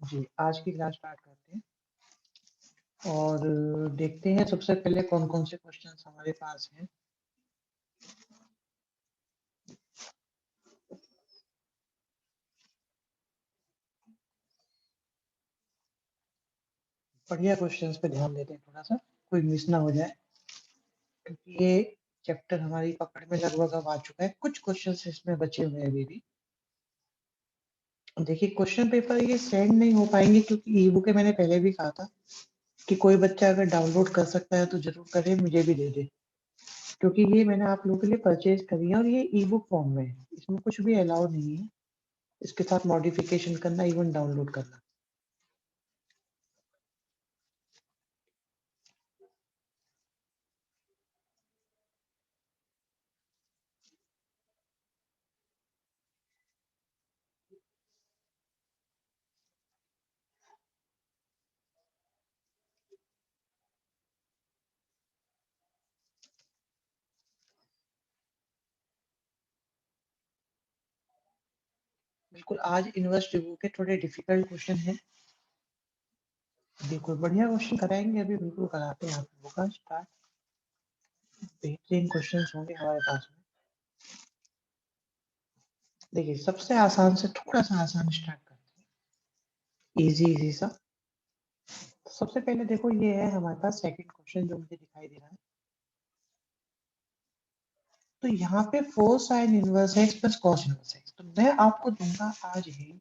जी, आज की class start करते हैं और देखते हैं सबसे पहले कौन-कौन से क्वेश्चंस हमारे पास हैं। बढ़िया क्वेश्चंस पे ध्यान देते हैं थोड़ा-सा, कोई मिस ना हो जाए क्योंकि ये चैप्टर हमारी पकड़ में लगभग अब आ चुका है। कुछ क्वेश्चंस इसमें बचे हुए हैं अभी भी। देखिए क्वेश्चन पेपर ये सेंड नहीं हो पाएँगे क्योंकि ई-बुक है, मैंने पहले भी कहा था कि कोई बच्चा अगर डाउनलोड कर सकता है तो ज़रूर करे, मुझे भी दे दे। क्योंकि ये मैंने आप लोगों के लिए परचेज़ करी है और ये ई-बुक फॉर्म में है। इसमें कुछ भी अलाउ नहीं है। इसके साथ मॉडिफिकेशन करना, इवन डाउनलोड करना। बिल्कुल, आज इनवर्स रिव्यू के थोड़े डिफिकल्ट क्वेश्चन हैं। बिल्कुल, बढ़िया क्वेश्चन कराएँगे अभी, बिल्कुल कराते हैं आप लोगों का स्टार्ट। बेहतरीन क्वेश्चंस होंगे हमारे पास में। देखिए, सबसे आसान से थोड़ा-सा आसान स्टार्ट करते हैं, ईज़ी सा। सबसे पहले देखो ये है हमारे पास सेकंड क्वेश्चन जो मुझे दिखाई दे रहा है। तो यहाँ पे 4 sign inverse x plus cos inverse x. तो मैं आपको दूँगा आज ही,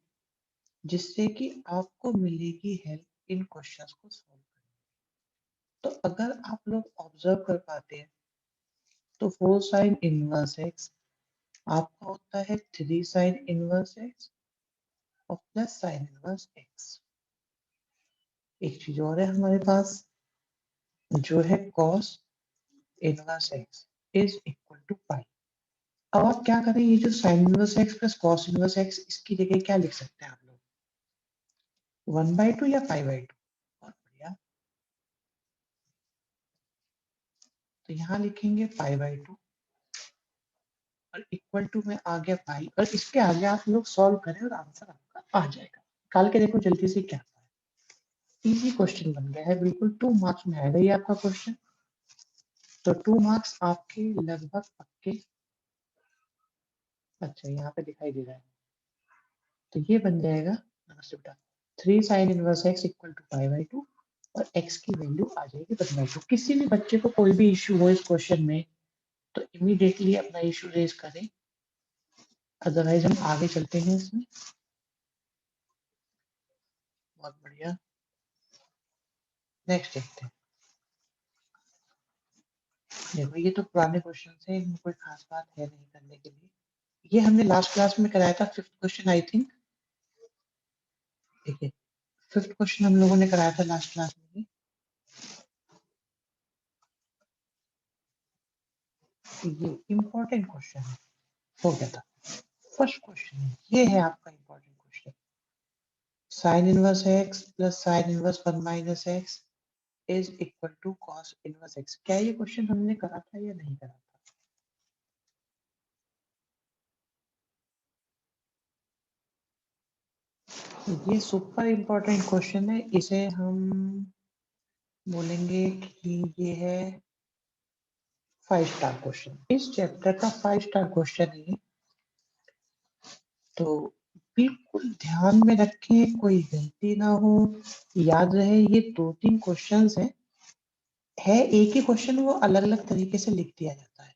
जिससे कि आपको मिलेगी हेल्प इन क्वेश्चंस को सॉल्व करने। तो अगर आप लोग ऑब्जर्व कर पाते हैं, तो 4 साइन इनवर्स एक्स आपका होता है 3 साइन इनवर्स एक्स और प्लस साइन इनवर्स एक्स। एक चीज और है हमारे पास, जो है cos inverse x is equal to pi. अब आप क्या करें, ये जो sine inverse x plus cos inverse x, इसकी जगह क्या लिख सकते हैं आप लोग, 1/2 या पाई बाई टू। बहुत बढ़िया, तो यहाँ लिखेंगे पाई बाई टू और इक्वल टू में आ गया पाई, और इसके आगे आप लोग सॉल्व करें और आंसर आपका आ जाएगा। निकाल के देखो जल्दी से क्या आता है। इजी क्वेश्चन बन गया है, बिल्कुल 2 मार्क्स में आएगा ये आपका क्वेश्चन। तो 2 मार्क्स आपके लगभग पक्के। अच्छा, यहाँ पे दिखाई दे रहा है, तो ये बन जाएगा, नमस्ते बेटा, 3 sine inverse x equal to pi by two और एक्स की वैल्यू आ जाएगी 1/2। किसी भी बच्चे को कोई भी इश्यू हो इस क्वेश्चन में तो इमीडिएटली अपना इश्यू रेज करें, अदरवाइज हम आगे चलते हैं इसमें। बहुत बढ़िया, नेक्स्ट देखते हैं। देखो ये तो पुराने क्वेश्चन है, इनमें कोई खास बात है नहीं करने के लिए। ये हमने लास्ट क्लास में कराया था, 5th क्वेश्चन आई थिंक। देखिए 5th क्वेश्चन हम लोगों ने कराया था लास्ट क्लास में। ये इम्पोर्टेंट क्वेश्चन है, हो गया था। फर्स्ट क्वेश्चन ये है आपका important question, sine inverse x plus sine inverse 1 minus x is equal to cos inverse x. क्या ये क्वेश्चन हमने करा था या नहीं करा था? ये सुपर इम्पोर्टेंट क्वेश्चन है, इसे हम बोलेंगे कि ये है 5 स्टार क्वेश्चन। इस चैप्टर का 5 स्टार क्वेश्चन है। तो बिल्कुल ध्यान में रखें, कोई गलती ना हो, याद रहे ये 2-3 क्वेश्चंस हैं। है एक ही क्वेश्चन, वो अलग-अलग तरीके से लिख दिया जाता है।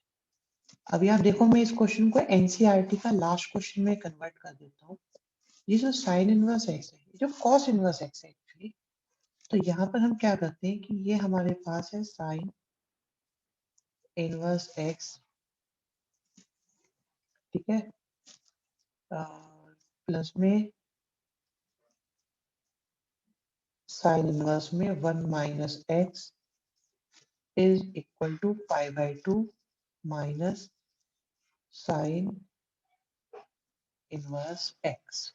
अभी आप देखो, मैं इस क्वेश्चन को एनसीईआरटी का लास्ट क्वेश्चन में कन्वर्ट कर देता हूँ। ये जो साइन इनवर्स एक्स है, ये जो कॉस इनवर्स एक्स है एक्चुअली, तो यहाँ पर हम क्या करते हैं कि ये हमारे पास है साइन इनवर्स एक्स, ठीक है, प्लस में साइन इनवर्स में 1 minus x is equal to pi by two minus sine inverse x.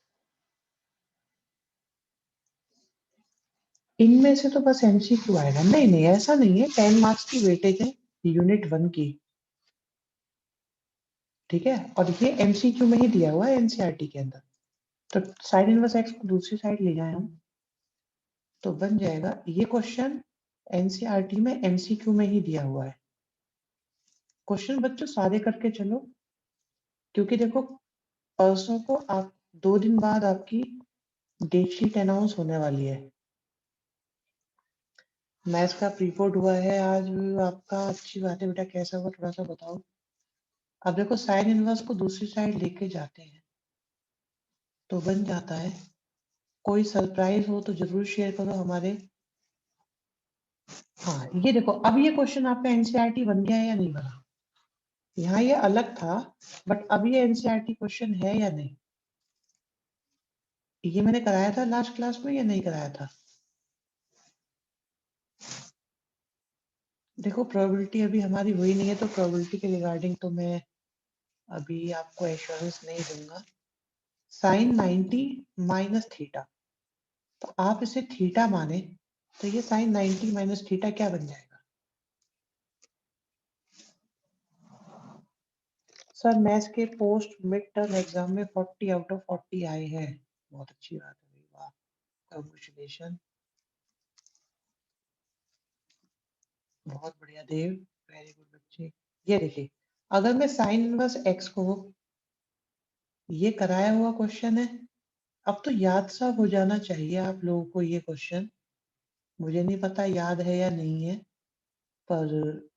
इनमें से तो बस एमसीक्यू आएगा। नहीं नहीं, ऐसा नहीं है, 10 मार्क्स की वेटेज है यूनिट 1 की, ठीक है, और ये एमसीक्यू में ही दिया हुआ है एनसीईआरटी के अंदर। तो साइन इनवर्स एक्स को दूसरी साइड ले जाए हम, तो बन जाएगा ये क्वेश्चन एनसीईआरटी में एमसीक्यू में ही दिया हुआ है। क्वेश्चन बच्चों सारे करके चलो, क्योंकि देखो परसों को आप 2 दिन बाद आपकी डेट शीट अनाउंस होने वाली है। मैथ्स का प्रीपोर्ट हुआ है आज आपका, अच्छी बात है बेटा, कैसा हुआ थोड़ा सा बताओ। अब देखो साइन इनवर्स को दूसरी साइड लेके जाते हैं तो बन जाता है, कोई सरप्राइज हो तो जरूर शेयर करो हमारे। हाँ ये देखो, अब ये क्वेश्चन आपका एनसीईआरटी बन गया है या नहीं बना? यहाँ ये अलग था, बट अब ये एनसीईआरटी क्वेश्चन है या नहीं? ये मैंने कराया था लास्ट क्लास में या नहीं कराया था? देखो प्रोबेबिलिटी अभी हमारी हुई नहीं है, तो प्रोबेबिलिटी के रिगार्डिंग तो मैं अभी आपको एश्योरेंस नहीं दूंगा। साइन 90 माइनस थीटा, तो आप इसे थीटा माने तो ये साइन 90 माइनस थीटा क्या बन जाएगा? सर मैथ्स के पोस्ट मिड टर्म एग्जाम में 40 आउट ऑफ 40 आए हैं। बहुत अच्छी बात है, वाह, कांग्रेचुलेशन, बहुत बढ़िया देव, वेरी गुड बच्चे। ये देखिए, अगर मैं साइन इनवर्स एक्स को, ये कराया हुआ क्वेश्चन है, अब तो याद सा हो जाना चाहिए आप लोगों को ये क्वेश्चन। मुझे नहीं पता याद है या नहीं है, पर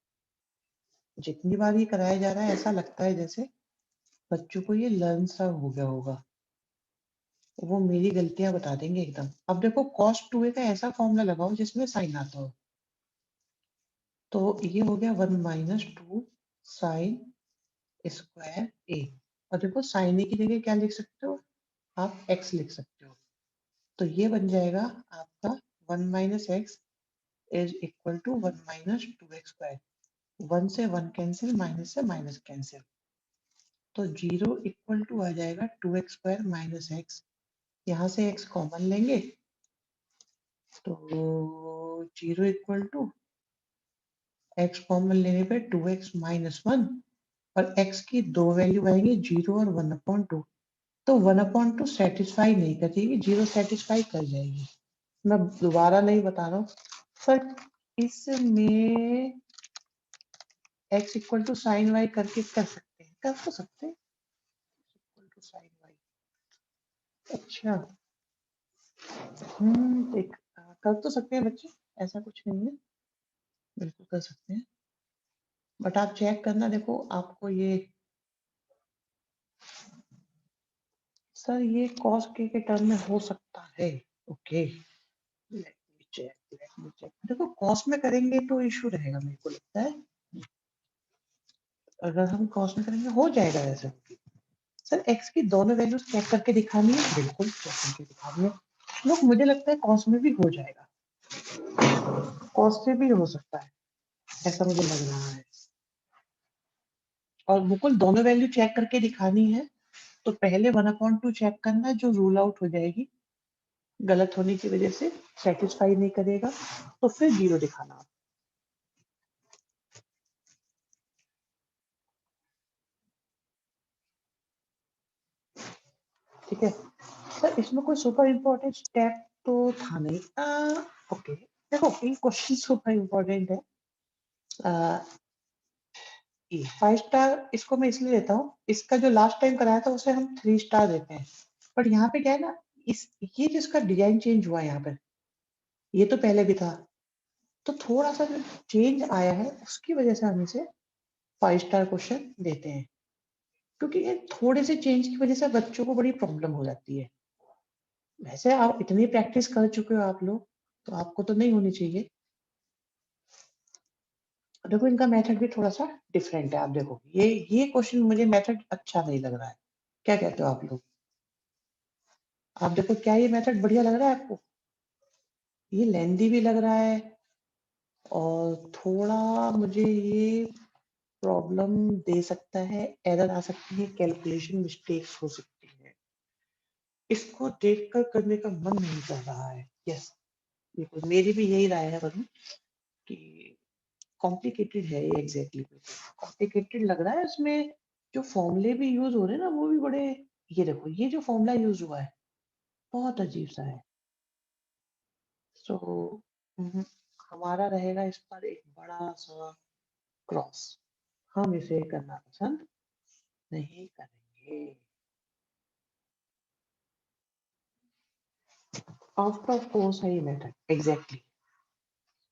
जितनी बार ये कराया जा रहा है ऐसा लगता है जैसे बच्चों को ये लर्न सा हो गया होगा। वो मेरी गलतियां बता देंगे एकदम। अब देखो cos 2a का ऐसा फॉर्मूला लगाओ जिसमें साइन आता हो, तो ये हो गया 1 माइनस 2 साइन स्क्वायर ए। और देखो साइन ए की जगह क्या लिख सकते हो आप, x लिख सकते हो, तो ये बन जाएगा आपका 1 minus x is equal to 1 minus 2x square. 1 से 1 कैंसिल, माइनस से माइनस कैंसिल, तो 0 इक्वल टू आ जाएगा 2x स्क्वायर माइनस एक्स। यहाँ से x कॉमन लेंगे तो 0 इक्वल टू x कॉमन लेने पे 2x माइनस 1, और x की दो वैल्यू आएंगी 0 और 1/2। तो 1/2 सेटिस्फाई नहीं करेगी, 0 सेटिस्फाई कर जाएगी। मैं दोबारा नहीं बता रहा हूँ सर, इसमें x equal to sine y करके कर सकते हैं, कर तो सकते हैं इक्वल टू साइन वाई। अच्छा, देख, कर तो सकते हैं बच्चे, ऐसा कुछ नहीं है, बिल्कुल कर सकते हैं, बट आप चेक करना, देखो आपको ये, सर ये कॉस के टर्म में हो सकता है। Okay, let me check, let me check. देखो कॉस में करेंगे तो इशू रहेगा, मेरे को लगता है अगर हम कॉस में करेंगे हो जाएगा ऐसा। सर एक्स की दोनों वैल्यूज चेक करके दिखानी है, बिल्कुल चेक करके दिखानी है। लोग, मुझे लगता है कॉस में भी हो जाएगा, कॉस से भी हो सकता है, ऐसा मुझे लग रहा है। और मुकुल दोनों वैल्यू चेक करके दिखानी है, तो पहले 1/2 चेक करना, जो रूल आउट हो जाएगी गलत होने की वजह से, सेटिस्फाई नहीं करेगा, तो फिर 0 दिखाना। ठीक है सर, इसमें कोई सुपर इम्पोर्टेंट स्टेप तो था नहीं। ओके, देखो ये क्वेश्चन सुपर इम्पोर्टेंट है। ये 5 स्टार इसको मैं इसलिए देता हूँ, इसका जो लास्ट टाइम कराया था उसे हम 3 स्टार देते हैं, बट यहाँ पे क्या है ना, इस ये जिसका डिजाइन चेंज हुआ है यहाँ पे, ये तो पहले भी था, तो थोड़ा सा जो चेंज आया है उसकी वजह से हम इसे 5 स्टार क्वेश्चन देते हैं, क्योंकि ये थोड़े से चेंज की वजह से बच्चों को बड़ी प्रॉब्लम हो जाती है। वैसे आप इतनी प्रैक्टिस कर चुके हो आप लोग, तो आपको तो नहीं होनी चाहिए। देखो इनका मेथड भी थोड़ा सा डिफरेंट है, आप देखो ये क्वेश्चन मुझे मेथड अच्छा नहीं लग रहा है, क्या कहते हो आप लोग? आप देखो, क्या ये मेथड बढ़िया लग रहा है आपको? ये लेंदी भी लग रहा है, और थोड़ा मुझे ये प्रॉब्लम दे सकता है, एरर आ सकती है, कैलकुलेशन मिस्टेक्स हो सकती है। इसको देखकर करने का मन नहीं कर रहा है। यस, बिल्कुल मेरी भी यही राय है वरुण, कि कॉम्प्लिकेटेड है ये, एग्जैक्टली कॉम्प्लिकेटेड लग रहा है। इसमें जो फॉर्मूले भी यूज हो रहे हैं ना, वो भी बड़े, ये देखो ये जो फॉर्मूला यूज हुआ है बहुत अजीब सा है। सो हमारा रहेगा इस पर एक बड़ा सा क्रॉस। हम इसे करना पसंद नहीं करेंगे। आपका कौन सा ही मेथड एग्जैक्टली?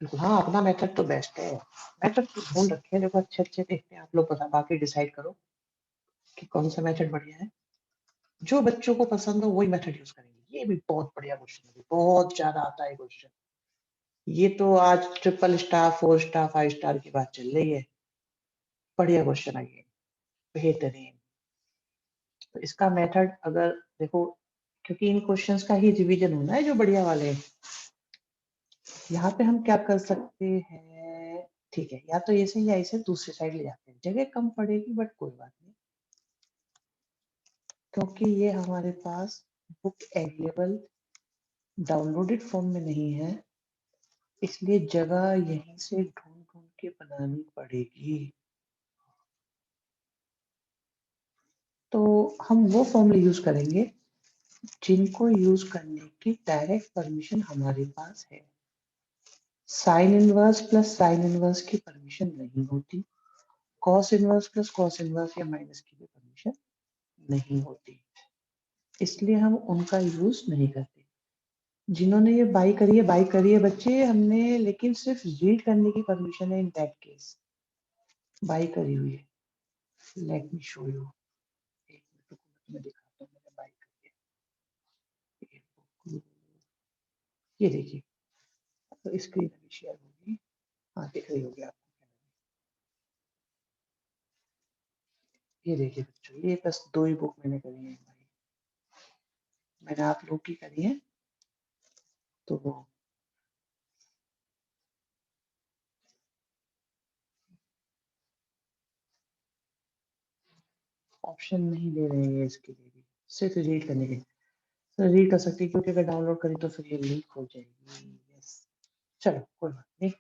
बिल्कुल हाँ, अपना मेथड तो बेस्ट है। मेथड तो ढूंढ रखे हैं, देखो अच्छे अच्छे देखते हैं आप लोग, बता बाकी डिसाइड करो कि कौन सा मेथड बढ़िया है। जो बच्चों को पसंद हो वही मेथड यूज करेंगे। ये भी बहुत बढ़िया क्वेश्चन है, बहुत ज्यादा आता है क्वेश्चन। ये तो आज ट्रिपल स्टार, 4 स्टार, 5 स्टार की बात चल रही है। बढ़िया क्वेश्चन है ये, बेहतरीन। तो इसका मेथड अगर देखो, क्योंकि इन क्वेश्चंस का ही रिवीजन होना है जो बढ़िया वाले हैं। यहाँ पे हम क्या कर सकते हैं, ठीक है, या तो ऐसे या ऐसे दूसरी साइड ले जाते हैं, जगह कम पड़ेगी बट कोई बात नहीं, क्योंकि ये हमारे पास बुक अवेलेबल डाउनलोडेड फॉर्म में नहीं है, इसलिए जगह यहीं से ढूंढ ढूंढ के बनानी पड़ेगी। तो हम वो फॉर्मूले यूज करेंगे जिनको यूज करने की डायरेक्ट परमिशन हमारे पास है। Sine inverse plus sine inverse की परमिशन नहीं होती, cos inverse plus cos inverse या माइनस की भी परमिशन नहीं होती, इसलिए हम उनका यूज नहीं करते। जिन्होंने ये बाई करी है बच्चे हमने, लेकिन सिर्फ रीड करने की परमिशन है इन दैट केस। बाई करी हुई है, लेट मी शो यू। एक मिनट रुको, मैं तुम्हें दिखाता हूँ मैंने बाई करी है। ये देखिए, तो स्क्रीन अभी शेयर होगी, हाँ दिख रही होगी आपको। ये देखिए बच्चों, ये बस 2 ही बुक मैंने करी है भाई, मैंने आप लोग की करी है। तो वो ऑप्शन नहीं दे रहे हैं इसके लिए भी, सिर्फ रीड करने के। तो रीड कर सकती है, क्योंकि अगर डाउनलोड करी तो फिर ये लीक हो जाएगी। यस, चलो कोई बात नहीं,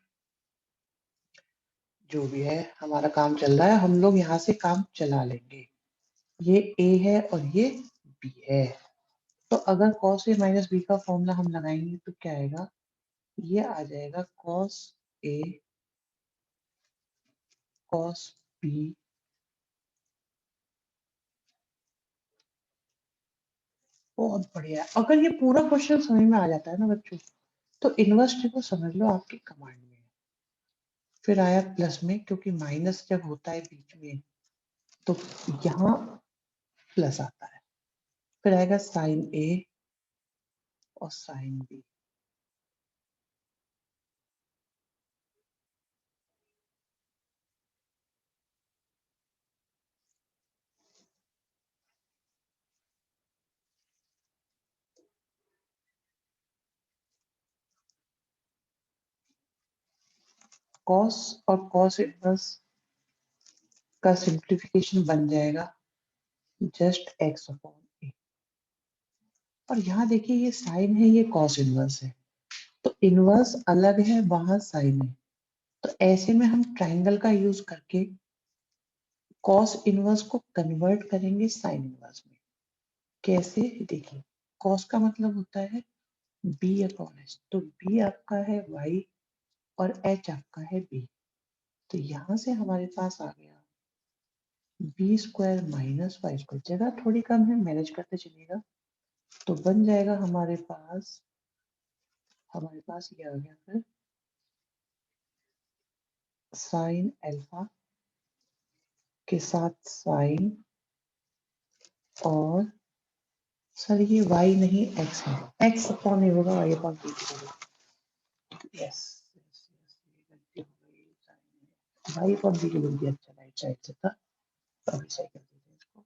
जो भी है हमारा काम चल रहा है, हम लोग यहाँ से काम चला लेंगे। ये ए है और ये बी है, तो अगर cos a माइनस बी का फॉर्मूला हम लगाएंगे तो क्या आएगा, ये आ जाएगा cos a cos b। बहुत बढ़िया। अगर ये पूरा क्वेश्चन समझ में आ जाता है ना बच्चों, तो इनवर्स को समझ लो आपकी कमांड में है। फिर आया प्लस में, क्योंकि माइनस जब होता है बीच में तो यहाँ प्लस आता है। फिर आएगा साइन ए और साइन बी। कॉस और कॉस इनवर्स का सिंप्लीफिकेशन बन जाएगा जस्ट एक्स अपॉन ए। और यहाँ देखिए, ये साइन है, ये कॉस इनवर्स है, तो इनवर्स अलग है, वहां साइन है, तो ऐसे में हम ट्राइंगल का यूज करके कॉस इनवर्स को कन्वर्ट करेंगे साइन इनवर्स में। कैसे, देखिए, कॉस का मतलब होता है बी अपॉन एच, तो बी आपका है वाई और एच आपका है बी। तो यहां से हमारे पास आ गया B square minus y square, जगह थोड़ी कम है, मैनेज करते चलिएगा। तो बन जाएगा हमारे पास ये आ गया फिर साइन अल्फा के साथ साइन, और सर ये y नहीं x है, x अपॉन ए होगा, y अपॉन बी होगा। यस, y अपॉन बी के लिए अच्छा राइट साइड से था, तो अभी सही कर देते हैं इसको,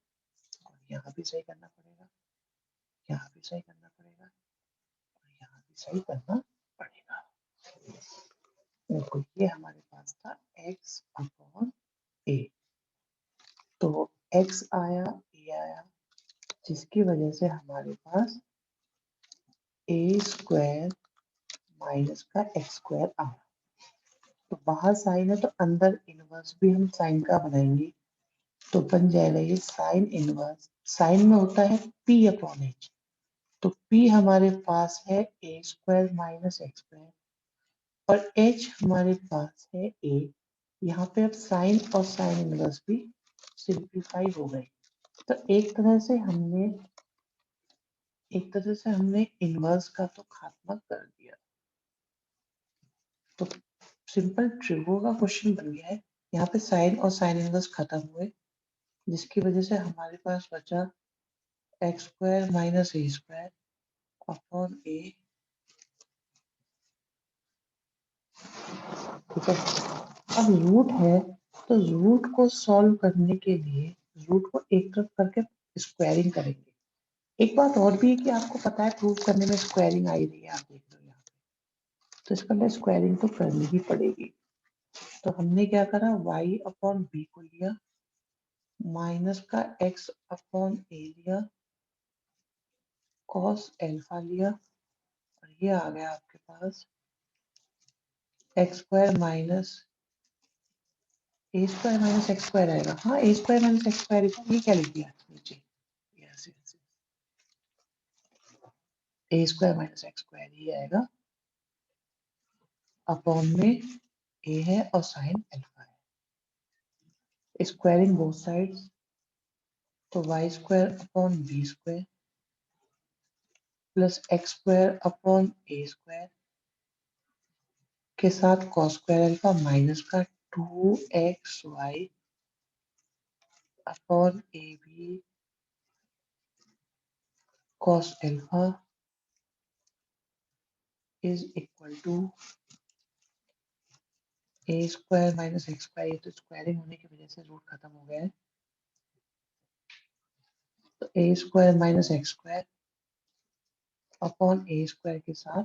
और यहाँ भी सही करना पड़ेगा, यहाँ भी सही करना पड़ेगा, और यहाँ भी सही करना पड़ेगा। देखो ये हमारे पास था x अपॉन ए, तो x आया, ए आया, जिसकी वजह से हमारे पास ए स्क्वायर माइनस का एक्स स्क्वायर आया। तो बाहर साइन है तो अंदर इनवर्स भी हम साइन का बनाएंगे, तो बन जाएगा ये साइन इनवर्स। साइन में होता है पी अपॉन एच, तो P हमारे पास है a square minus x square और H हमारे पास है a। यहाँ पे अब साइन और साइन इनवर्स भी सिंप्लीफाई हो गए। तो एक तरह से हमने इनवर्स का तो खात्मा कर दिया। तो सिंपल ट्रिगो का क्वेश्चन बन गया है। यहाँ पे साइन और साइन इनवर्स खत्म हुए, जिसकी वजह से हमारे पास बचा x square minus a square upon ए। ठीक है, अब रूट है तो रूट को सॉल्व करने के लिए रूट को एक तरफ करके स्क्वायरिंग करेंगे। एक बात और भी है कि आपको पता है प्रूव करने में स्क्वायरिंग आई रही है, आप देख रहे हो यहाँ पे, तो इसका लिए स्क्वायरिंग तो करनी ही पड़ेगी। तो हमने क्या करा, y अपॉन बी को लिया, माइनस का x अपॉन ए लिया, cos एल्फा लिया और ये आ गया आपके पास x square minus a square minus x square आएगा। हाँ, a square minus x square, ये क्या लिख दिया नीचे, yes yes, a square minus x square ये आएगा अपॉन में ए है और साइन एल्फा है, स्क्वायरिंग बोथ साइड्स, तो y square upon b square plus x square upon a square के साथ कॉस स्क्वायर अल्फा माइनस का 2xy upon a b cos alpha is equal to a square minus x square. ये तो squaring होने की वजह से रूट खत्म हो गया है, तो a square minus x square upon a square के साथ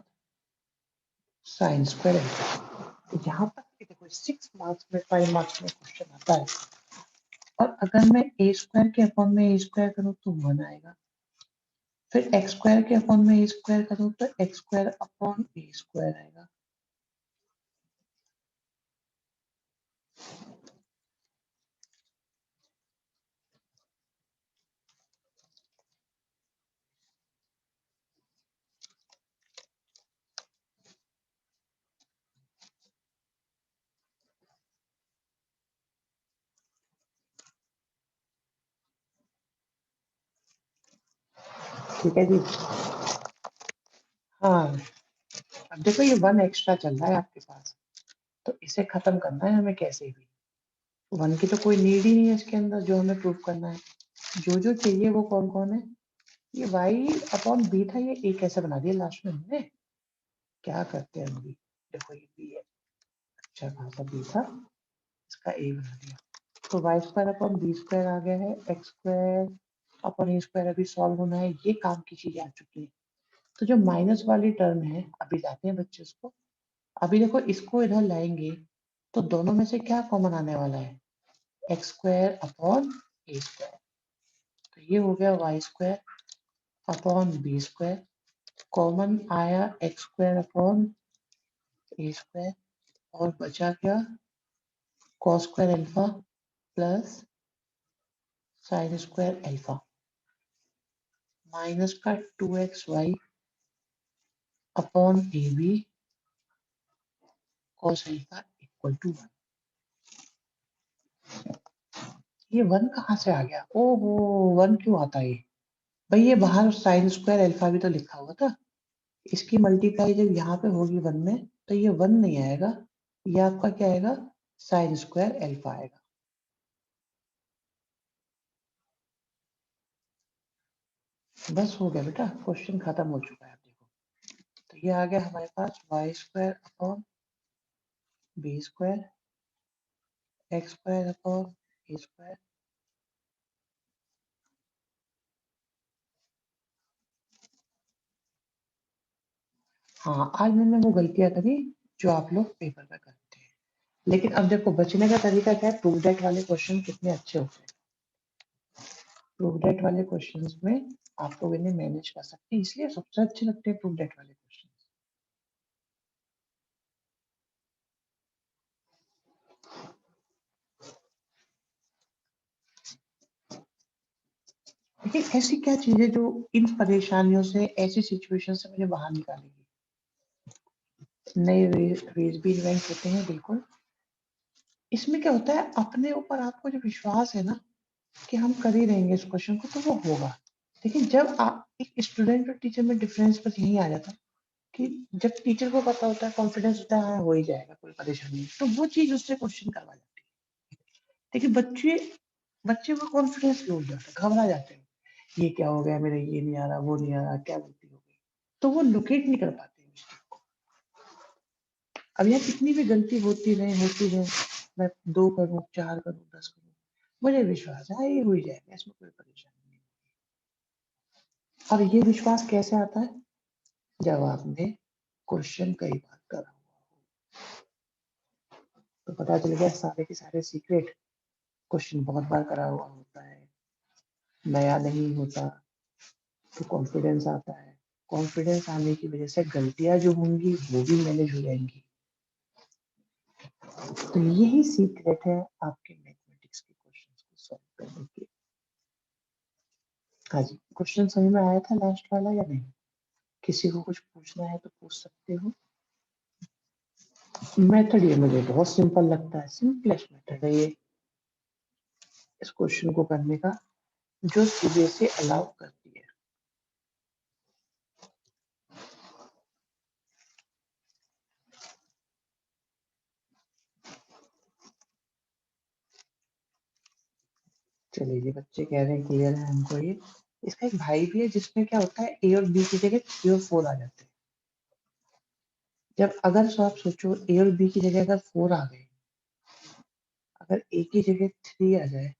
साइन स्क्वायर एल्फा। तो यहाँ तक कि देखो 6 मार्क्स में 5 मार्क्स में क्वेश्चन आता है, और अगर मैं ए स्क्वायर के अपॉन में ए स्क्वायर करूँ तो 1 आएगा, फिर एक्स स्क्वायर के अपॉन में ए स्क्वायर करूँ तो x square upon a square आएगा। ठीक है जी। हाँ, अब देखो ये 1 एक्स्ट्रा चल रहा है आपके पास, तो इसे खत्म करना है हमें कैसे भी। 1 की तो कोई नीड ही नहीं है इसके अंदर, जो हमें प्रूफ करना है। जो जो चाहिए वो कौन कौन है, ये y अपॉन बी था, ये a कैसे बना दिया लास्ट में हमने, क्या करते हैं अभी। देखो ये b है, अच्छा खासा b था, इसका a बना दिया, तो y square upon b square आ गया है, x square upon a square अभी सॉल्व होना है, ये काम की चीजें आ चुकी है। तो जो माइनस वाली टर्म है अभी लाते हैं बच्चे उसको। अभी देखो इसको इधर लाएंगे तो दोनों में से क्या कॉमन आने वाला है, x square upon a square, तो ये हो गया y square upon b square, common आया x square upon a square, और बचा क्या cos square alpha plus sine square alpha minus का 2xy upon a b cos alpha equal to 1। ये 1 कहाँ से आ गया, ओहो 1 क्यों आता है, भाई ये बाहर साइन स्क्वायर अल्फा भी तो लिखा हुआ था, इसकी मल्टीप्लाई जब यहाँ पे होगी 1 में तो ये 1 नहीं आएगा, ये आपका क्या आएगा साइन स्क्वायर अल्फा आएगा। बस हो गया बेटा, क्वेश्चन खत्म हो चुका है। आप देखो तो ये आ गया हमारे पास y square upon b square x square upon a square. हाँ, आज मैंने वो गलतियां करी जो आप लोग पेपर में करते हैं, लेकिन अब देखो बचने का तरीका क्या है, प्रूव दैट वाले क्वेश्चन कितने अच्छे होते हैं, प्रूव दैट वाले क्वेश्चंस में आप लोग इन्हें मैनेज कर सकते हैं, इसलिए सबसे अच्छे लगते हैं प्रूव दैट वाले क्वेश्चन। लेकिन ऐसी क्या चीज है जो इन परेशानियों से, ऐसी सिचुएशन से मुझे बाहर निकालेगी? नए वेज भी इन्वेंट होते हैं, बिल्कुल। इसमें क्या होता है, अपने ऊपर आपको जो विश्वास है ना कि हम कर ही रहेंगे इस क्वेश्चन को, तो वो होगा। लेकिन जब आप एक स्टूडेंट और टीचर में डिफरेंस बस यही आ जाता है कि जब टीचर को पता होता है, कॉन्फिडेंस होता है, हाँ हो ही जाएगा, कोई परेशानी नहीं, तो वो चीज उससे क्वेश्चन करवा जाती है। लेकिन बच्चे बच्चे वो कॉन्फिडेंस लूट जाते हैं, घबरा जाते हैं, ये क्या हो गया मेरे, ये नहीं आ रहा, वो नहीं आ रहा, क्या गलती हो गई, तो वो लोकेट नहीं कर पाते हैं mistake को। अब यहाँ कितनी भी गलती होती रहे, मैं 2 करूँ, 4 करूँ, 10 करूँ, मुझे विश्वास है ये हो ही जाएगा, इसमें कोई परेशानी नहीं। और ये विश्वास कैसे आता है? जब आपने क्वेश्चन कई बार करा हुआ हो, तो पता चल गया सारे के सारे सीक्रेट। क्वेश्चन बहुत बार करा हुआ होता है, नया नहीं होता, तो कॉन्फिडेंस आता है। कॉन्फिडेंस आने की वजह से गलतियां जो होंगी वो भी मैनेज हो जाएंगी। तो यही सीक्रेट है आपके मैथमेटिक्स के क्वेश्चन को सॉल्व करने की। हाँ जी, क्वेश्चन समझ में आया था लास्ट वाला या नहीं? किसी को कुछ पूछना है तो पूछ सकते हो। मेथड ये मुझे बहुत सिंपल लगता है, सिंपलेस्ट मेथड है ये इस क्वेश्चन को करने का, जो सीधे से अलाउ करती है। चलिए, ये बच्चे कह रहे हैं क्लियर है हमको ये। इसका एक भाई भी है जिसमें क्या होता है, ए और बी की जगह 3 और 4 आ जाते हैं। जब अगर सो आप सोचो, ए और बी की जगह अगर 4 आ गए, अगर ए की जगह 3 आ जाए,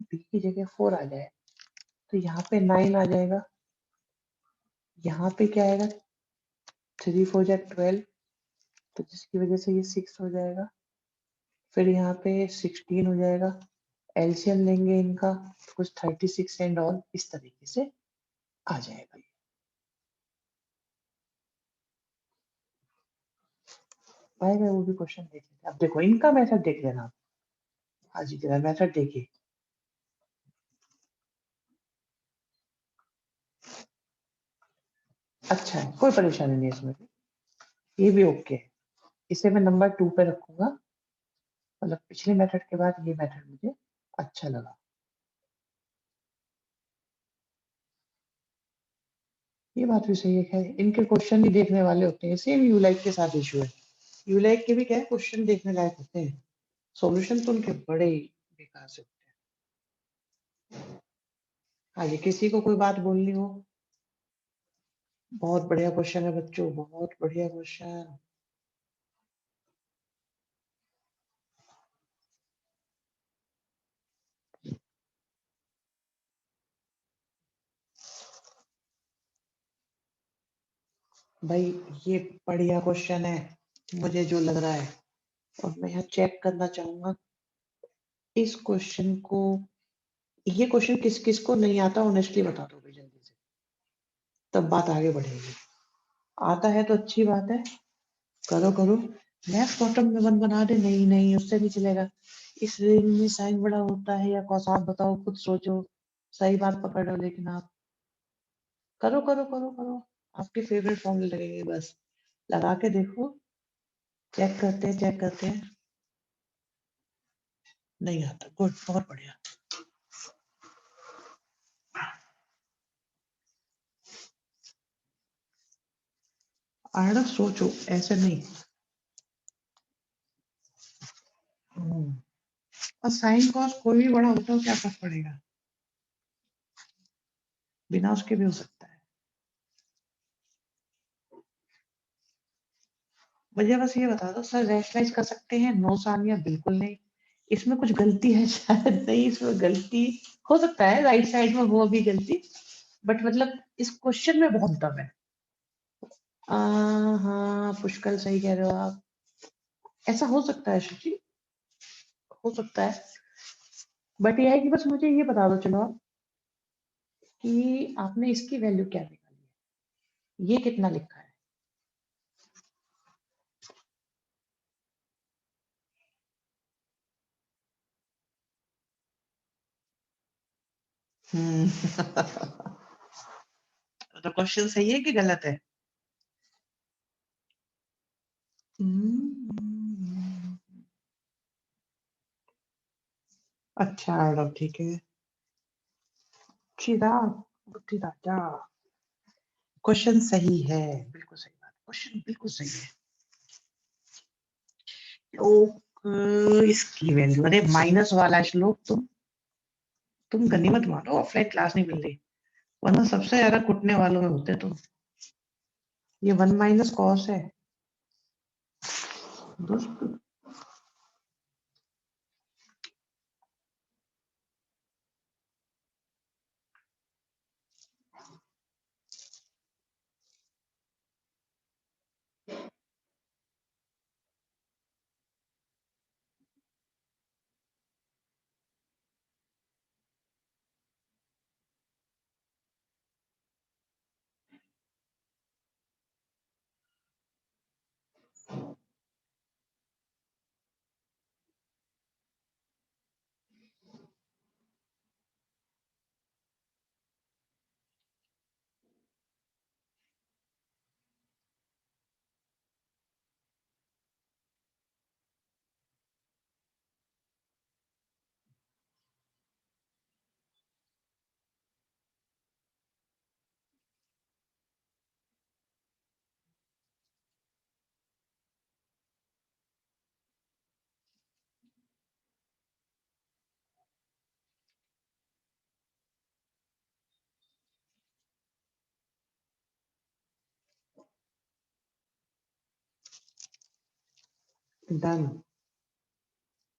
बी की जगह 4 आ जाए, तो यहाँ पे 9 आ जाएगा, यहाँ पे क्या आएगा, 3 4 जा 12, तो जिसकी वजह से ये 6 हो जाएगा। फिर यहाँ पे 16 हो जाएगा, एलसीएम लेंगे इनका तो कुछ 36 एंड ऑल इस तरीके से आ जाएगा। आएगा वो भी क्वेश्चन देख लेते हैं। अब देखो इनका मेथड देख लेना आप। हाँ जी, जरा मेथड देखिए। अच्छा है, कोई परेशानी नहीं है इसमें भी, ये भी ओके है। इसे मैं नंबर 2 पे रखूंगा, मतलब पिछले मेथड के बाद ये मेथड मुझे अच्छा लगा। ये बात भी सही है, खैर इनके क्वेश्चन ही देखने वाले होते हैं, सेम यूलाइक के साथ इशू है। यूलाइक के भी क्या है, क्वेश्चन देखने लायक होते हैं, सॉल्यूशन तो उनके बड़े ही बेकार से होते हैं। हाँ जी, किसी को कोई बात बोलनी हो? बहुत बढ़िया क्वेश्चन है बच्चों, बहुत बढ़िया क्वेश्चन। भाई ये बढ़िया क्वेश्चन है, मुझे जो लग रहा है, और मैं यहाँ चेक करना चाहूंगा इस क्वेश्चन को। ये क्वेश्चन किस किस को नहीं आता, ऑनेस्टली बता दो भाई जल्दी से, तब बात आगे बढ़ेगी। आता है तो अच्छी बात है, करो करो। नेक्स्ट बॉटम में वन बना दे, नहीं नहीं उससे नहीं चलेगा। इस रेंज में साइन बड़ा होता है या कॉस, आप बताओ, खुद सोचो, सही बात पकड़ो, लेकिन आप करो करो करो करो। आपके फेवरेट फॉर्मूले लगेंगे, बस लगा के देखो। चेक करते हैं, चेक करते हैं। नहीं आता, गुड, बहुत बढ़िया। आड़ा सोचो, ऐसे नहीं। हम्म, और साइन कॉस कोई भी बड़ा होता है, क्या फर्क पड़ेगा, बिना उसके भी हो सकता है। मुझे बस ये बता दो सर, रैशनलाइज कर सकते हैं, नो सानिया बिल्कुल नहीं। इसमें कुछ गलती है शायद, नहीं इसमें गलती हो सकता है, राइट साइड में वो भी गलती, बट मतलब इस क्वेश्चन में बहुत दम है। हाँ पुष्कल, सही कह रहे हो आप, ऐसा हो सकता है शशि, हो सकता है। बट ये है कि बस मुझे ये बता दो चलो आप, कि आपने इसकी वैल्यू क्या निकाली है, ये कितना लिखा है। तो क्वेश्चन सही है कि गलत है? हम्म, अच्छा मैडम, ठीक है। चिराग, बुद्धि राजा। क्वेश्चन सही है, बिल्कुल सही बात, क्वेश्चन बिल्कुल सही है। तो इसकी वैल्यू, अरे माइनस वाला श्लोक, तुम गनीमत मानो ऑफलाइन क्लास नहीं मिल रही, वरना सबसे ज्यादा कुटने वालों में होते तुम। ये 1 - cos है दोस्त। डन।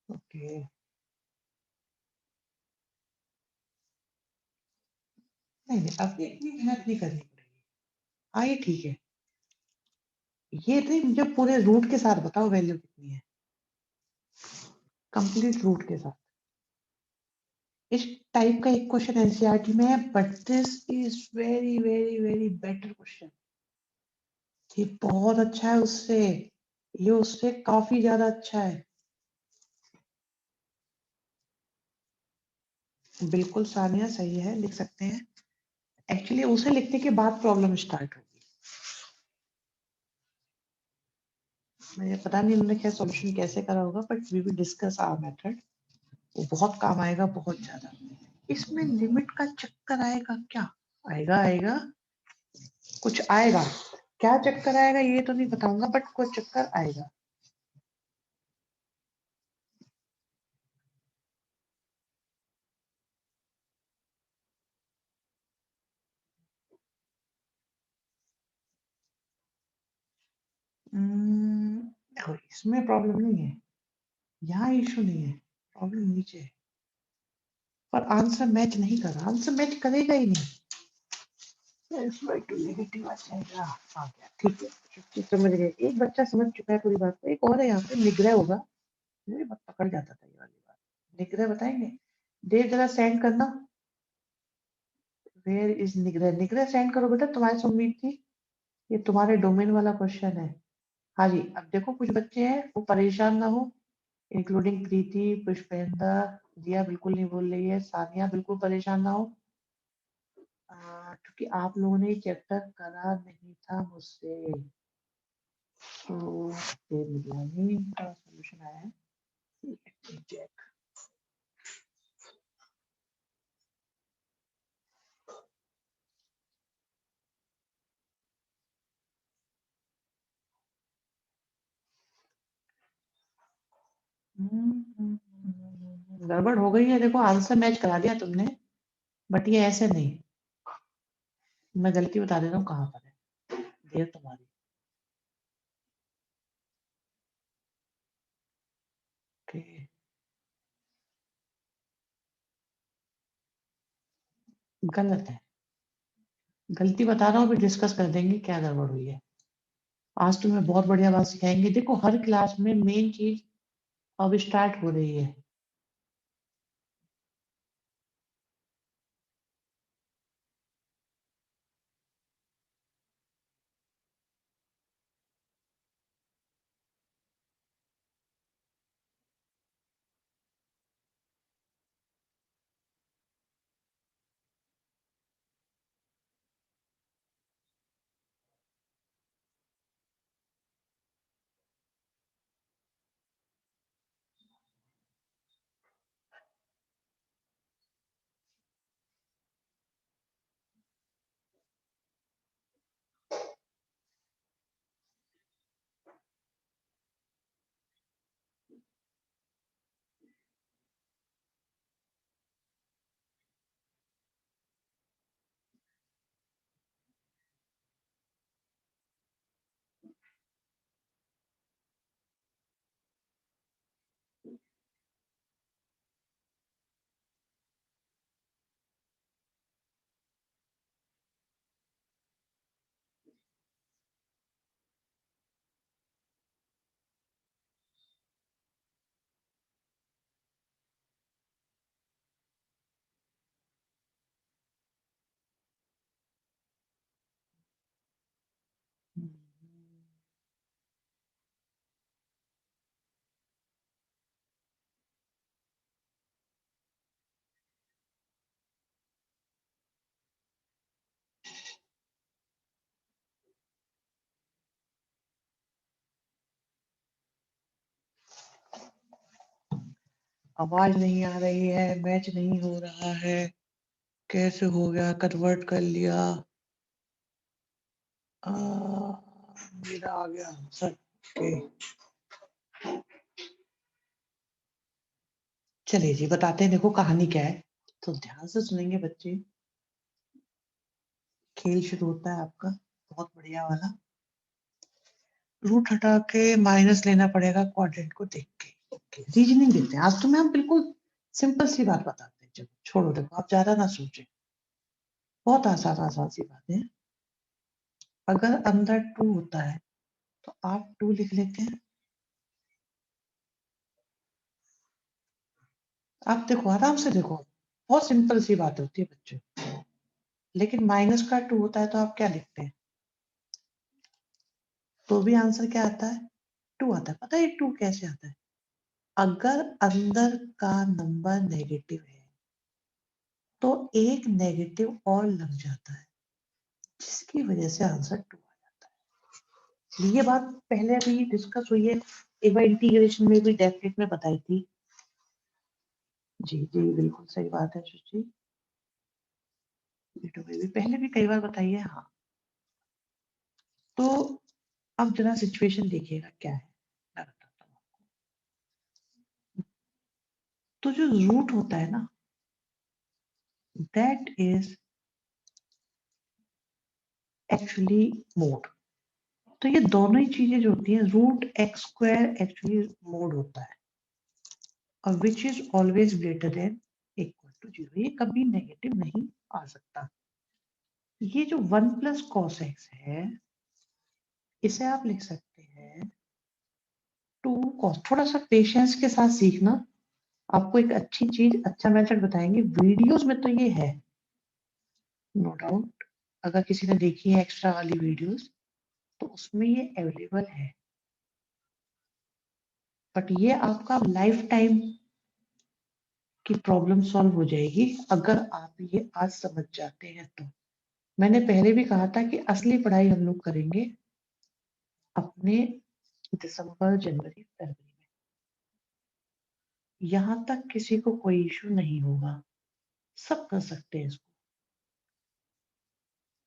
ओके। नहीं नहीं, अब इतनी मेहनत नहीं करनी पड़ेगी। हाँ ये ठीक है। ये नहीं, मुझे पूरे रूट के साथ बताओ वैल्यू कितनी है, कंप्लीट रूट के साथ। इस टाइप का एक क्वेश्चन एनसीईआरटी में है, but this is very very very better question. ये बहुत अच्छा है उससे, ये उससे काफी ज्यादा अच्छा है। बिल्कुल सानिया सही है, लिख सकते हैं। एक्चुअली उसे लिखने के बाद प्रॉब्लम स्टार्ट होगी। मुझे पता नहीं उन्होंने क्या सॉल्यूशन कैसे करा होगा, but we will discuss our method. वो बहुत काम आएगा, बहुत ज्यादा। इसमें लिमिट का चक्कर आएगा क्या? आएगा आएगा, कुछ आएगा। क्या चक्कर आएगा ये तो नहीं बताऊंगा, बट कुछ चक्कर आएगा। देखो इसमें प्रॉब्लम नहीं है, यहाँ इशू नहीं है, प्रॉब्लम नीचे है। पर आंसर मैच नहीं कर रहा, आंसर मैच करेगा ही नहीं। इसमें तो नेगेटिव आ जाएगा। आ गया, ठीक है। समझ गए, एक बच्चा समझ चुका है पूरी बात को, एक और है यहाँ पे, निग्रह होगा। मुझे बहुत पकड़ जाता था ये वाली बात। निग्रह बताएंगे, देर जरा सेंड करना। वेयर इज निग्रह, निग्रह सेंड करो बेटा, तुम्हारे से उम्मीद थी। ये तुम्हारे डोमेन वाला क्वेश्चन है। हाँ जी, अब देखो कुछ बच्चे हैं वो परेशान ना हो, इंक्लूडिंग प्रीति, पुष्पेंद्र, दिया बिल्कुल नहीं बोल रही है, सानिया बिल्कुल परेशान ना हो। क्योंकि आप लोगों ने चैप्टर करा नहीं था मुझसे। तो नहीं का सॉल्यूशन आया है। चेक। गड़बड़ हो गई है, देखो आंसर मैच करा दिया तुमने, बट ये ऐसे नहीं। मैं गलती बता देता हूँ कहाँ पर है, देर तुम्हारी। ओके। गलत है, गलती बता रहा हूँ, फिर डिस्कस कर देंगे क्या गड़बड़ हुई है। आज तुम्हें बहुत बढ़िया बात सिखाएंगे, देखो हर क्लास में मेन चीज अब स्टार्ट हो रही है। आवाज नहीं आ रही है, मैच नहीं हो रहा है, कैसे हो गया, कन्वर्ट कर लिया। मेरा आ गया आंसर। चलिए जी बताते हैं, देखो कहानी क्या है, तो ध्यान से सुनेंगे बच्चे। खेल शुरू होता है आपका बहुत बढ़िया वाला। रूट हटा के माइनस लेना पड़ेगा क्वाड्रेंट को देख के। ओके, रीजनिंग देखते हैं आज। तो मैं हम बिल्कुल सिंपल सी बात बताते हैं। चलो छोड़ो, देखो आप ज्यादा ना सोचें, बहुत आसान आसान सी बात है। अगर अंदर 2 होता है तो आप 2 लिख लेते हैं। आप देखो, आराम से देखो, बहुत सिंपल सी बात होती है बच्चों। लेकिन माइनस का 2 होता है तो आप क्या लिखते हैं? तो भी आंसर क्या आता है? 2 आता है। पता है 2 कैसे आता है? अगर अंदर का नंबर नेगेटिव है तो एक नेगेटिव और लग जाता है, जिसकी वजह से आंसर 2 आ जाता है। ये बात पहले भी डिस्कस हुई है, एक बार इंटीग्रेशन में भी डेफिनेट में बताई थी। जी जी बिल्कुल सही बात है सुची, बेटो में भी पहले भी कई बार बताई है। हाँ, तो अब जरा सिचुएशन देखिएगा क्या है, मैं बताता हूँ। तो जो रूट होता है ना, दैट इज एक्चुअली मोड। तो ये दोनों ही चीजें जो होती हैं, root x square actually mod होता है, और which is always greater than equal to 0। ये कभी नेगेटिव नहीं आ सकता। ये जो 1 प्लस कॉस एक्स है, इसे आप लिख सकते हैं 2 कॉस। थोड़ा सा पेशेंस के साथ सीखना, आपको एक अच्छी चीज, अच्छा मेथड बताएंगे। वीडियोस में तो ये है नो डाउट, अगर किसी ने देखी है एक्स्ट्रा वाली वीडियोस तो उसमें ये अवेलेबल है। बट ये आपका लाइफ टाइम की प्रॉब्लम सॉल्व हो जाएगी अगर आप ये आज समझ जाते हैं तो। मैंने पहले भी कहा था कि असली पढ़ाई हम लोग करेंगे अपने दिसंबर जनवरी फरवरी में। यहां तक किसी को कोई इशू नहीं होगा, सब कर सकते हैं इसको।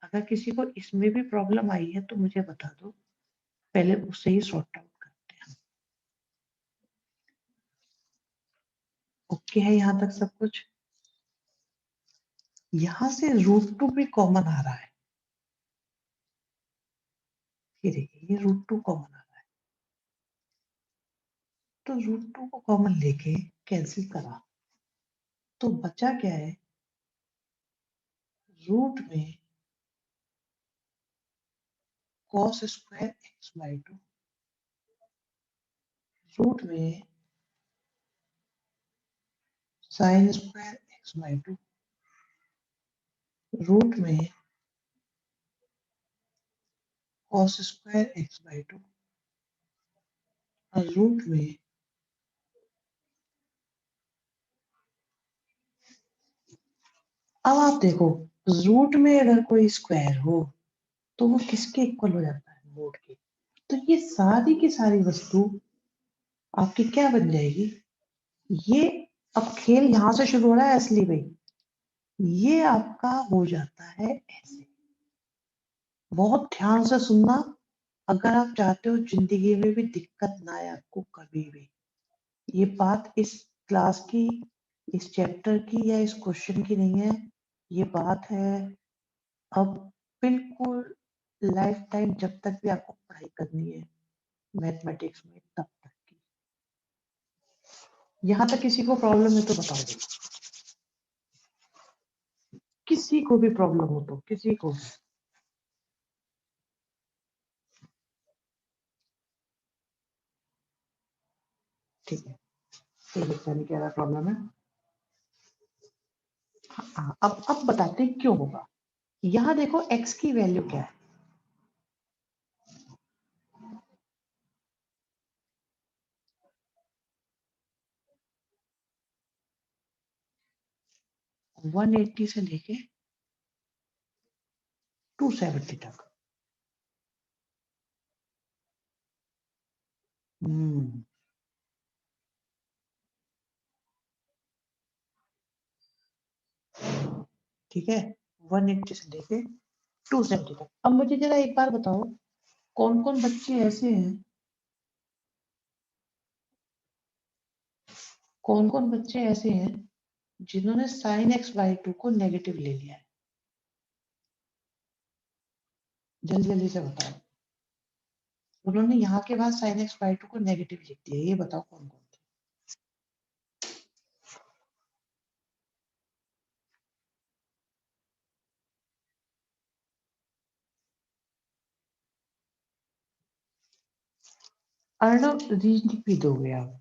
अगर किसी को इसमें भी प्रॉब्लम आई है तो मुझे बता दो, पहले उससे ही सॉर्ट आउट करते हैं। ओके है यहाँ तक सब कुछ? यहां से √2 भी कॉमन आ रहा है। ये देखिए, ये √2 कॉमन आ रहा है, तो √2 को कॉमन लेके कैंसिल करा तो बचा क्या है? रूट में cos square x by 2, root में sine square x by 2, root में cos स्क्वायर एक्स बाई 2, और रूट में अब आप देखो, रूट में अगर कोई स्क्वायर हो तो वो किसके इक्वल हो जाता है? मोड के। तो ये सारी की सारी वस्तु आपकी क्या बन जाएगी? ये अब खेल यहां से शुरू हो रहा है असली भाई। ये आपका हो जाता है ऐसे। बहुत ध्यान से सुनना, अगर आप चाहते हो जिंदगी में भी दिक्कत ना आए आपको कभी भी। ये बात इस क्लास की, इस चैप्टर की या इस क्वेश्चन की नहीं है, ये बात है अब बिल्कुल लाइफ टाइम जब तक भी आपको पढ़ाई करनी है मैथमेटिक्स में तब तक की। यहाँ तक किसी को प्रॉब्लम है तो बताओ दे, किसी को भी प्रॉब्लम हो तो, किसी को भी। ठीक है, कोई बच्चा नहीं कह रहा प्रॉब्लम है। हाँ, अब बताते हैं क्यों होगा। यहाँ देखो x की वैल्यू क्या है? है 180 से लेके 270 तक। हम्म ठीक है, 180 से लेके 270 तक। अब मुझे जरा एक बार बताओ, कौन कौन बच्चे ऐसे हैं, कौन कौन बच्चे ऐसे हैं जिन्होंने साइन एक्स बाई टू को नेगेटिव ले लिया है? जल्दी जल्दी से बताओ। उन्होंने यहाँ के बाद साइन एक्स बाई टू को नेगेटिव लिख दिया, ये बताओ कौन कौन थे? अर्णव रीजनिंग भी दोगे आप?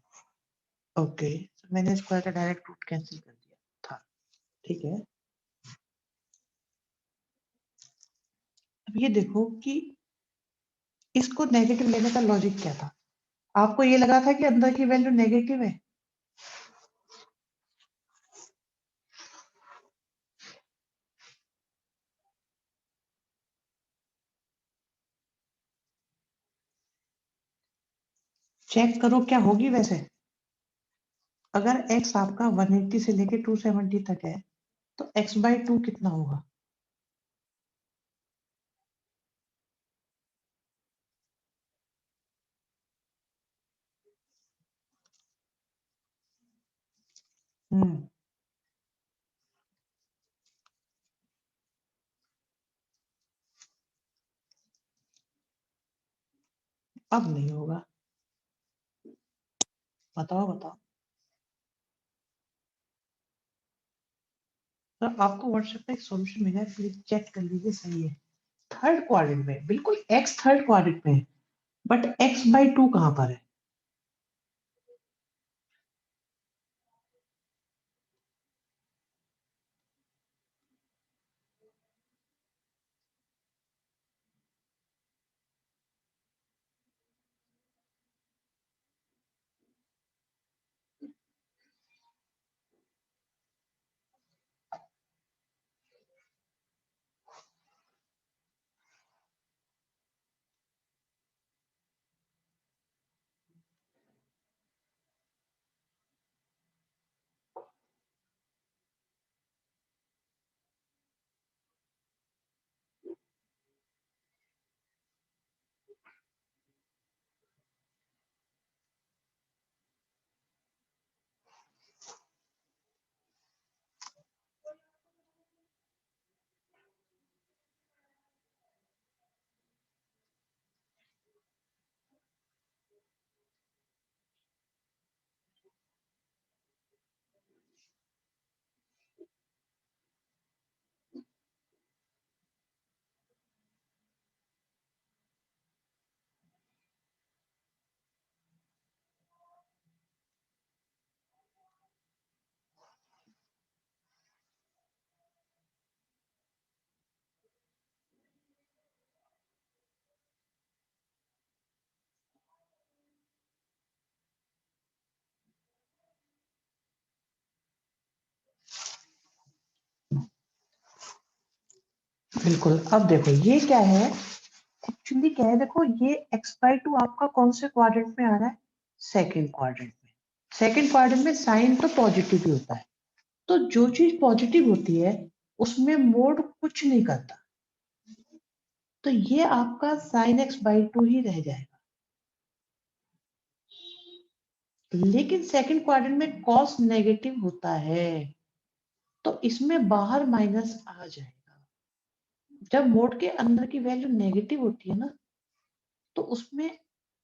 ओके, मैंने स्क्वायर का डायरेक्ट रूट कैंसिल कर दिया था, ठीक है। अब ये देखो कि इसको नेगेटिव लेने का लॉजिक क्या था? आपको ये लगा था कि अंदर की वैल्यू नेगेटिव है? चेक करो क्या होगी वैसे। अगर x आपका 180 से लेके 270 तक है तो x बाई टू कितना होगा? हम्म, अब नहीं होगा। बताओ बताओ। तो आपको व्हाट्सएप पे एक सॉल्यूशन मिला है, प्लीज चेक कर लीजिए, सही है। थर्ड क्वाड्रेंट में बिल्कुल x थर्ड क्वाड्रेंट में है, बट x बाई टू कहां पर है? बिल्कुल, अब देखो ये क्या है, एक्चुअली क्या है, देखो ये x बाई टू आपका कौन से क्वाड्रेंट में आ रहा है? सेकंड क्वाड्रेंट में। सेकंड क्वाड्रेंट में साइन तो पॉजिटिव ही होता है, तो जो चीज पॉजिटिव होती है उसमें मोड कुछ नहीं करता, तो ये आपका साइन एक्स बाई टू ही रह जाएगा। लेकिन सेकंड क्वाड्रेंट में कॉस नेगेटिव होता है, तो इसमें बाहर माइनस आ जाएगा। जब मोड के अंदर की वैल्यू नेगेटिव होती है ना, तो उसमें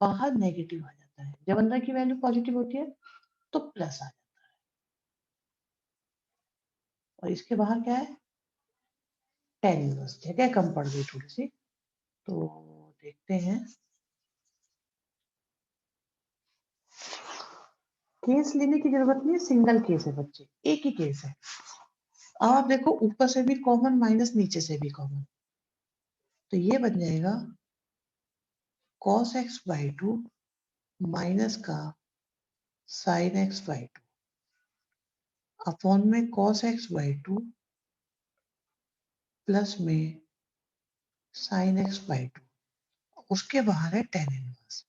बाहर नेगेटिव आ जाता है, जब अंदर की वैल्यू पॉजिटिव होती है तो प्लस आ जाता है। और इसके बाहर क्या है? Tan inverse. जगह कम पड़ गई थोड़ी सी, तो देखते हैं। केस लेने की जरूरत नहीं है, सिंगल केस है बच्चे, एक ही केस है। अब आप देखो ऊपर से भी कॉमन माइनस नीचे से भी कॉमन, तो ये बन जाएगा cos x by two minus का sin x by two upon में cos x by two plus में sin x बाई टू, उसके बाहर है tan इनवर्स।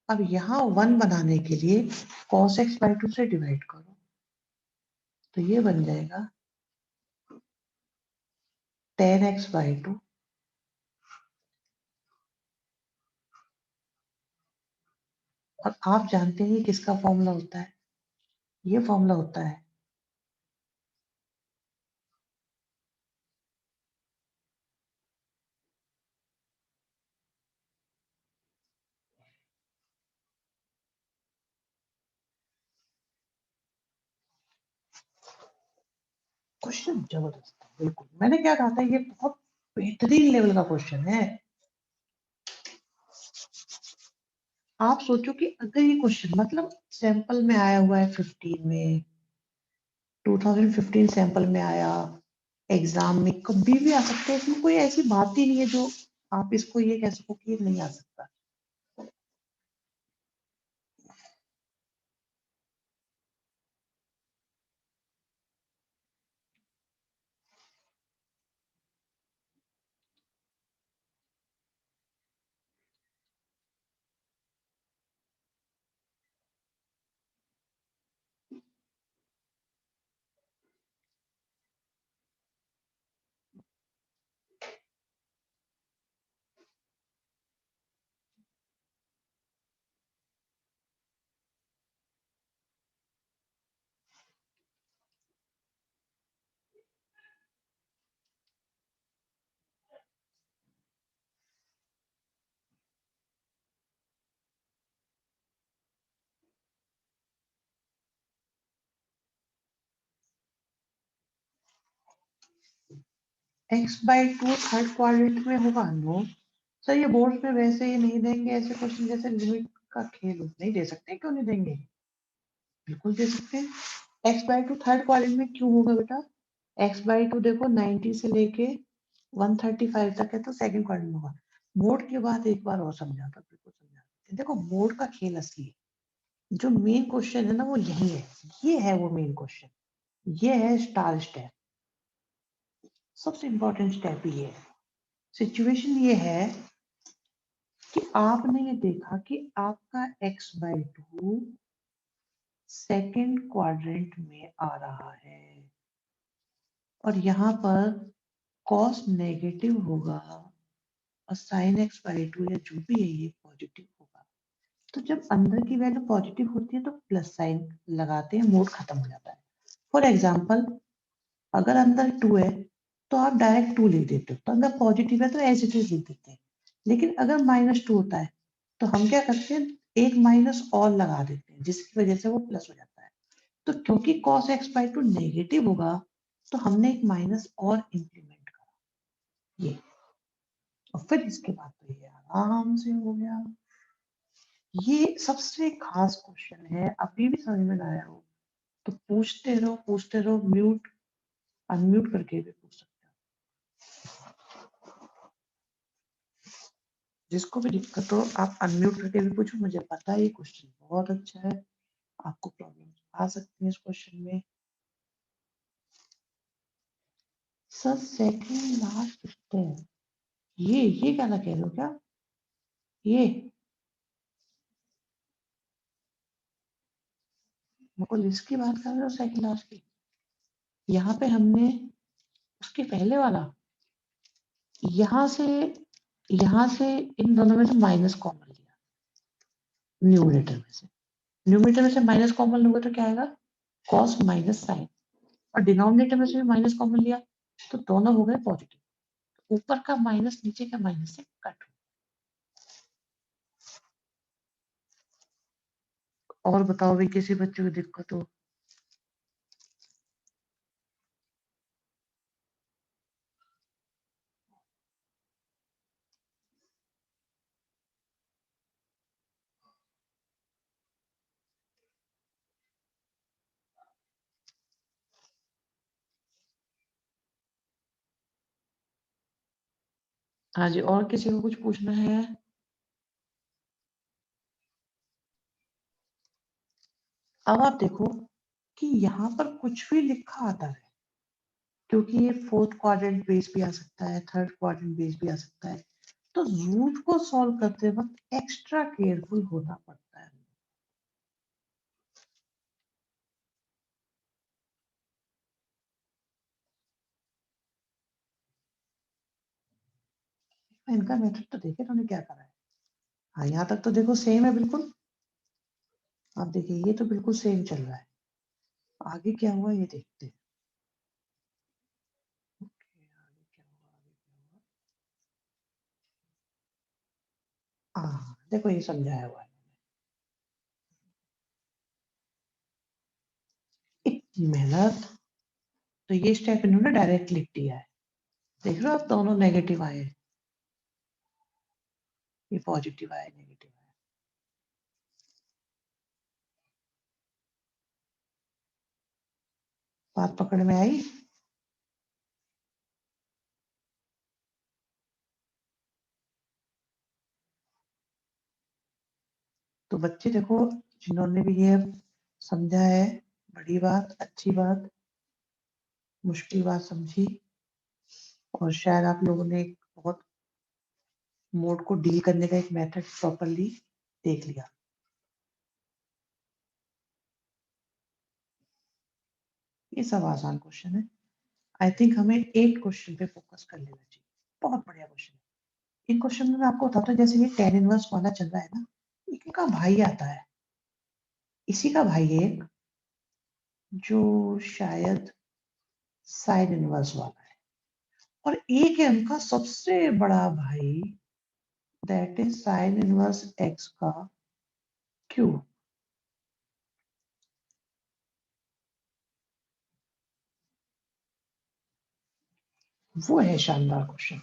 अब यहाँ 1 बनाने के लिए cos x बाई टू से डिवाइड करो, तो ये बन जाएगा 10x/2 और आप जानते हैं किसका फॉर्मूला होता है? ये फॉर्मूला होता है क्वेश्चन जबरदस्त है, बिल्कुल मैंने क्या कहा था, ये बहुत बेहतरीन लेवल का क्वेश्चन है। आप सोचो कि अगर ये क्वेश्चन मतलब सैंपल में आया हुआ है 15 में, 2015 सैंपल में आया, एग्जाम में कभी भी आ सकता है, इसमें कोई ऐसी बात ही नहीं है जो आप इसको ये कह सको कि ये नहीं आ सकता। x/2 थर्ड क्वाड्रेंट में होगा? नो सर, ये बोर्ड में वैसे ही नहीं देंगे ऐसे क्वेश्चन, जैसे लिमिट का खेल हो। नहीं दे सकते, क्यों नहीं देंगे, बिल्कुल दे सकते हैं। x/2 थर्ड क्वाड्रेंट में क्यों होगा बेटा? x/2 देखो 90 से लेके 135 तक है, तो सेकंड क्वाड्रेंट में होगा। मोड के बाद एक बार और समझाता, बिल्कुल समझाता। देखो मोड का खेल असली है, जो मेन क्वेश्चन है ना वो यही है, ये है वो मेन क्वेश्चन, ये है स्टार स्टेप। सबसे इंपॉर्टेंट स्टेप ये है। सिचुएशन ये है कि आपने ये देखा कि आपका x/2 सेकंड क्वाड्रेंट में आ रहा है और यहाँ पर कॉस नेगेटिव होगा और साइन x/2 या जो भी है ये पॉजिटिव होगा। तो जब अंदर की वैल्यू पॉजिटिव होती है तो प्लस साइन लगाते हैं, मोड खत्म हो जाता है। फॉर एग्जाम्पल, अगर अंदर 2 है तो आप डायरेक्ट 2 लिख देते हो, तो अंदर पॉजिटिव है तो एज इट इज लिख देते हैं। लेकिन अगर -2 होता है तो हम क्या करते हैं, एक माइनस और लगा देते हैं, जिसकी वजह से वो प्लस हो जाता है। तो क्योंकि cos x/2 नेगेटिव होगा तो हमने एक माइनस और इंप्लीमेंट करा, ये। और फिर इसके बाद तो ये आराम से हो गया। ये सबसे खास क्वेश्चन है, अभी भी समझ में ना आया हो तो पूछते रहो, म्यूट अनम्यूट करके भी पूछ सकते हो। जिसको भी दिक्कत हो आप अनम्यूट करके भी पूछो, मुझे पता है ये क्वेश्चन बहुत अच्छा है, आपको प्रॉब्लम आ सकती है इस क्वेश्चन में। सर सेकंड लास्ट स्टेप, ये गाना कह रहे हो क्या? ये मतलब इसकी बात कर रहे हो, सेकंड लास्ट की? यहाँ पे हमने उसके पहले वाला, यहाँ से यहाँ से इन दोनों में से माइनस कॉमन लिया, न्यूमरेटर में से माइनस कॉमन लूंगा तो क्या आएगा, कॉस माइनस साइन। और डिनोमिनेटर में से भी माइनस कॉमन लिया तो दोनों हो गए पॉजिटिव, ऊपर का माइनस नीचे का माइनस से कट। और बताओ भी किसी बच्चे को दिक्कत हो? हाँ जी, और किसी को कुछ पूछना है? अब आप देखो कि यहाँ पर कुछ भी लिखा आता है, क्योंकि ये फोर्थ क्वाड्रेंट बेस भी आ सकता है, थर्ड क्वाड्रेंट बेस भी आ सकता है, तो रूट को सॉल्व करते वक्त एक्स्ट्रा केयरफुल होना पड़ता है। इनका मेथड तो देखे इन्होंने क्या करा है। हाँ, यहाँ तक तो देखो सेम है बिल्कुल। आप देखिए ये तो बिल्कुल सेम चल रहा है। आगे क्या हुआ ये देखते हैं। ओके, आगे क्या हुआ, आगे क्या हुआ। हाँ देखो ये समझाया हुआ है। इतनी मेहनत, तो ये स्टेप इन्होंने डायरेक्ट लिख दिया है। देख रहे हो आप, दोनों नेगेटिव आए, ये पॉजिटिव आए, नेगेटिव आए। बात पकड़ में आई। तो बच्चे देखो, जिन्होंने भी ये समझा है, बड़ी बात, अच्छी बात, मुश्किल बात समझी, और शायद आप लोगों ने एक बहुत मोड को डील करने का एक मेथड प्रॉपरली देख लिया। ये सब आसान क्वेश्चन है। आई थिंक हमें 8 क्वेश्चन पे फोकस कर लेना चाहिए। बहुत बढ़िया क्वेश्चन है। इन क्वेश्चन में मैं आपको बताता हूँ, जैसे ये tan इनवर्स वाला चल रहा है ना, इनका भाई आता है, इसी का भाई है एक, जो शायद साइन इनवर्स वाला है, और एक है उनका सबसे बड़ा भाई, that is sine inverse x का क्यूब। वो है शानदार क्वेश्चन।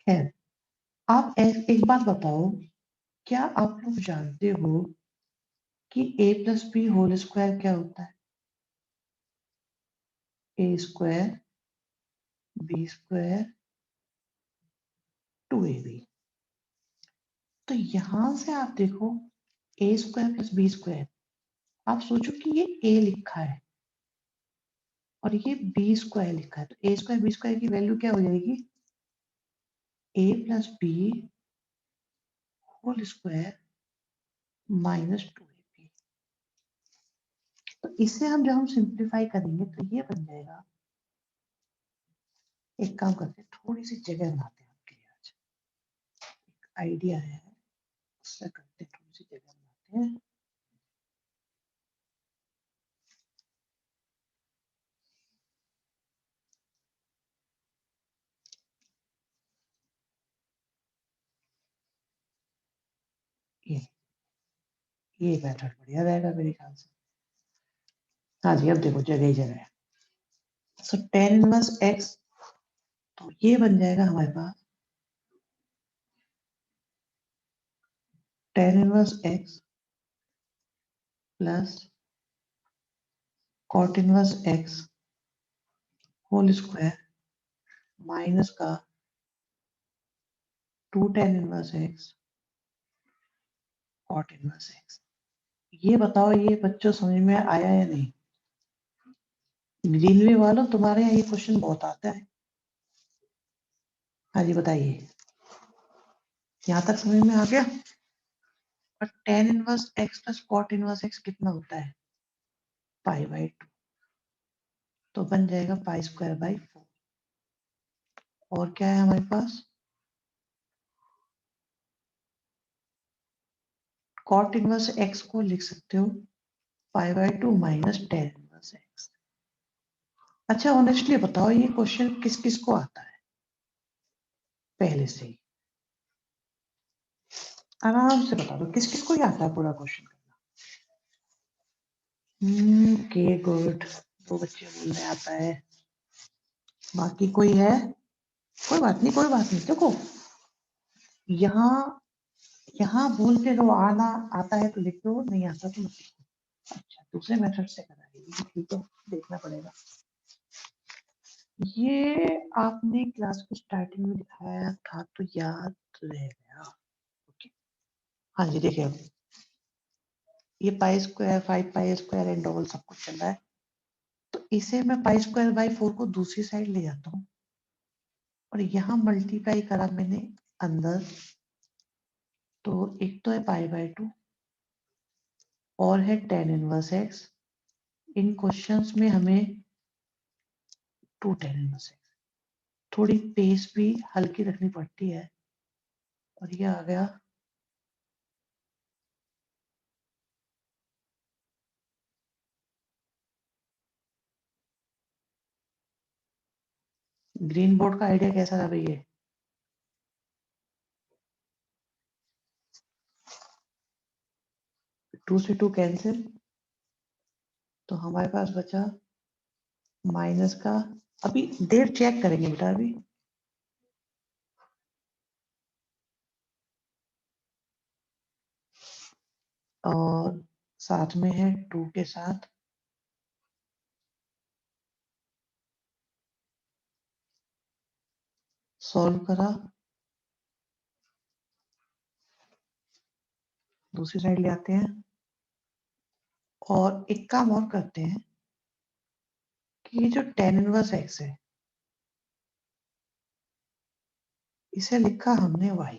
खैर, आप एक बात बताओ, क्या आप लोग जानते हो कि a plus b whole square क्या होता है? A square b square 2ab। तो यहां से आप देखो, a square plus b square, आप सोचो कि ये a लिखा है और ये बी स्क्वायर लिखा है, तो ए स्क्वायर बी स्क्वायर की वैल्यू क्या हो जाएगी? A plus b whole square -2ab। तो इसे हम जब हम सिंप्लीफाई करेंगे तो ये बन जाएगा, एक काम करते हैं, थोड़ी सी जगह बनाते हैं आपके लिए, आज आइडिया है, उससे करते हैं, थोड़ी सी जगह बनाते हैं। ये ये मेथड बढ़िया रहेगा मेरे ख्याल से। हाँ जी, अब देखो जगह ही जगह है। सो tan इनवर्स x, तो ये बन जाएगा हमारे पास tan inverse x plus cot inverse x whole square minus का 2 tan inverse x cot inverse x। ये बताओ, ये बच्चों समझ में आया या नहीं? ग्रीनवी वालों, तुम्हारे यहाँ ये क्वेश्चन बहुत आता है। हाँ जी बताइए, यहाँ तक समझ में आ गया? और tan inverse x plus cot inverse x कितना होता है? π/2। तो बन जाएगा π²/4। और क्या है हमारे पास? cot इनवर्स x को लिख सकते हो π/2 माइनस tan इनवर्स x। अच्छा ऑनेस्टली बताओ, ये क्वेश्चन किस किस को आता है पहले से ही? आराम से बता दो, किस किस को ही आता है पूरा क्वेश्चन करना? ओके गुड, 2 बच्चे बोल रहे आता है, बाकी कोई है? कोई बात नहीं, कोई बात नहीं। देखो, यहाँ यहाँ बोल के अगर आना आता है तो लिख दो, नहीं आता तो मत लिखो। अच्छा, दूसरे मेथड से करा है ये, ठीक है, देखना पड़ेगा। ये आपने क्लास की स्टार्टिंग में दिखाया था तो याद रह गया। ओके, हाँ जी देखिए, अब ये π² 5π² एंड डबल सब कुछ चल रहा है, तो इसे मैं π²/4 को दूसरी साइड ले जाता हूँ, और यहाँ मल्टीप्लाई करा मैंने अंदर, तो एक तो है π/2 और है tan इनवर्स x। इन क्वेश्चंस में हमें 2 tan इनवर्स x, थोड़ी पेस भी हल्की रखनी पड़ती है, और ये आ गया ग्रीन बोर्ड का आइडिया कैसा था भैया? 2 से 2 कैंसिल, तो हमारे पास बचा माइनस का, अभी देर चेक करेंगे बेटा अभी, और साथ में है 2 के साथ सॉल्व करा, दूसरी साइड ले आते हैं और एक काम और करते हैं कि ये जो tan इनवर्स x है इसे लिखा हमने y,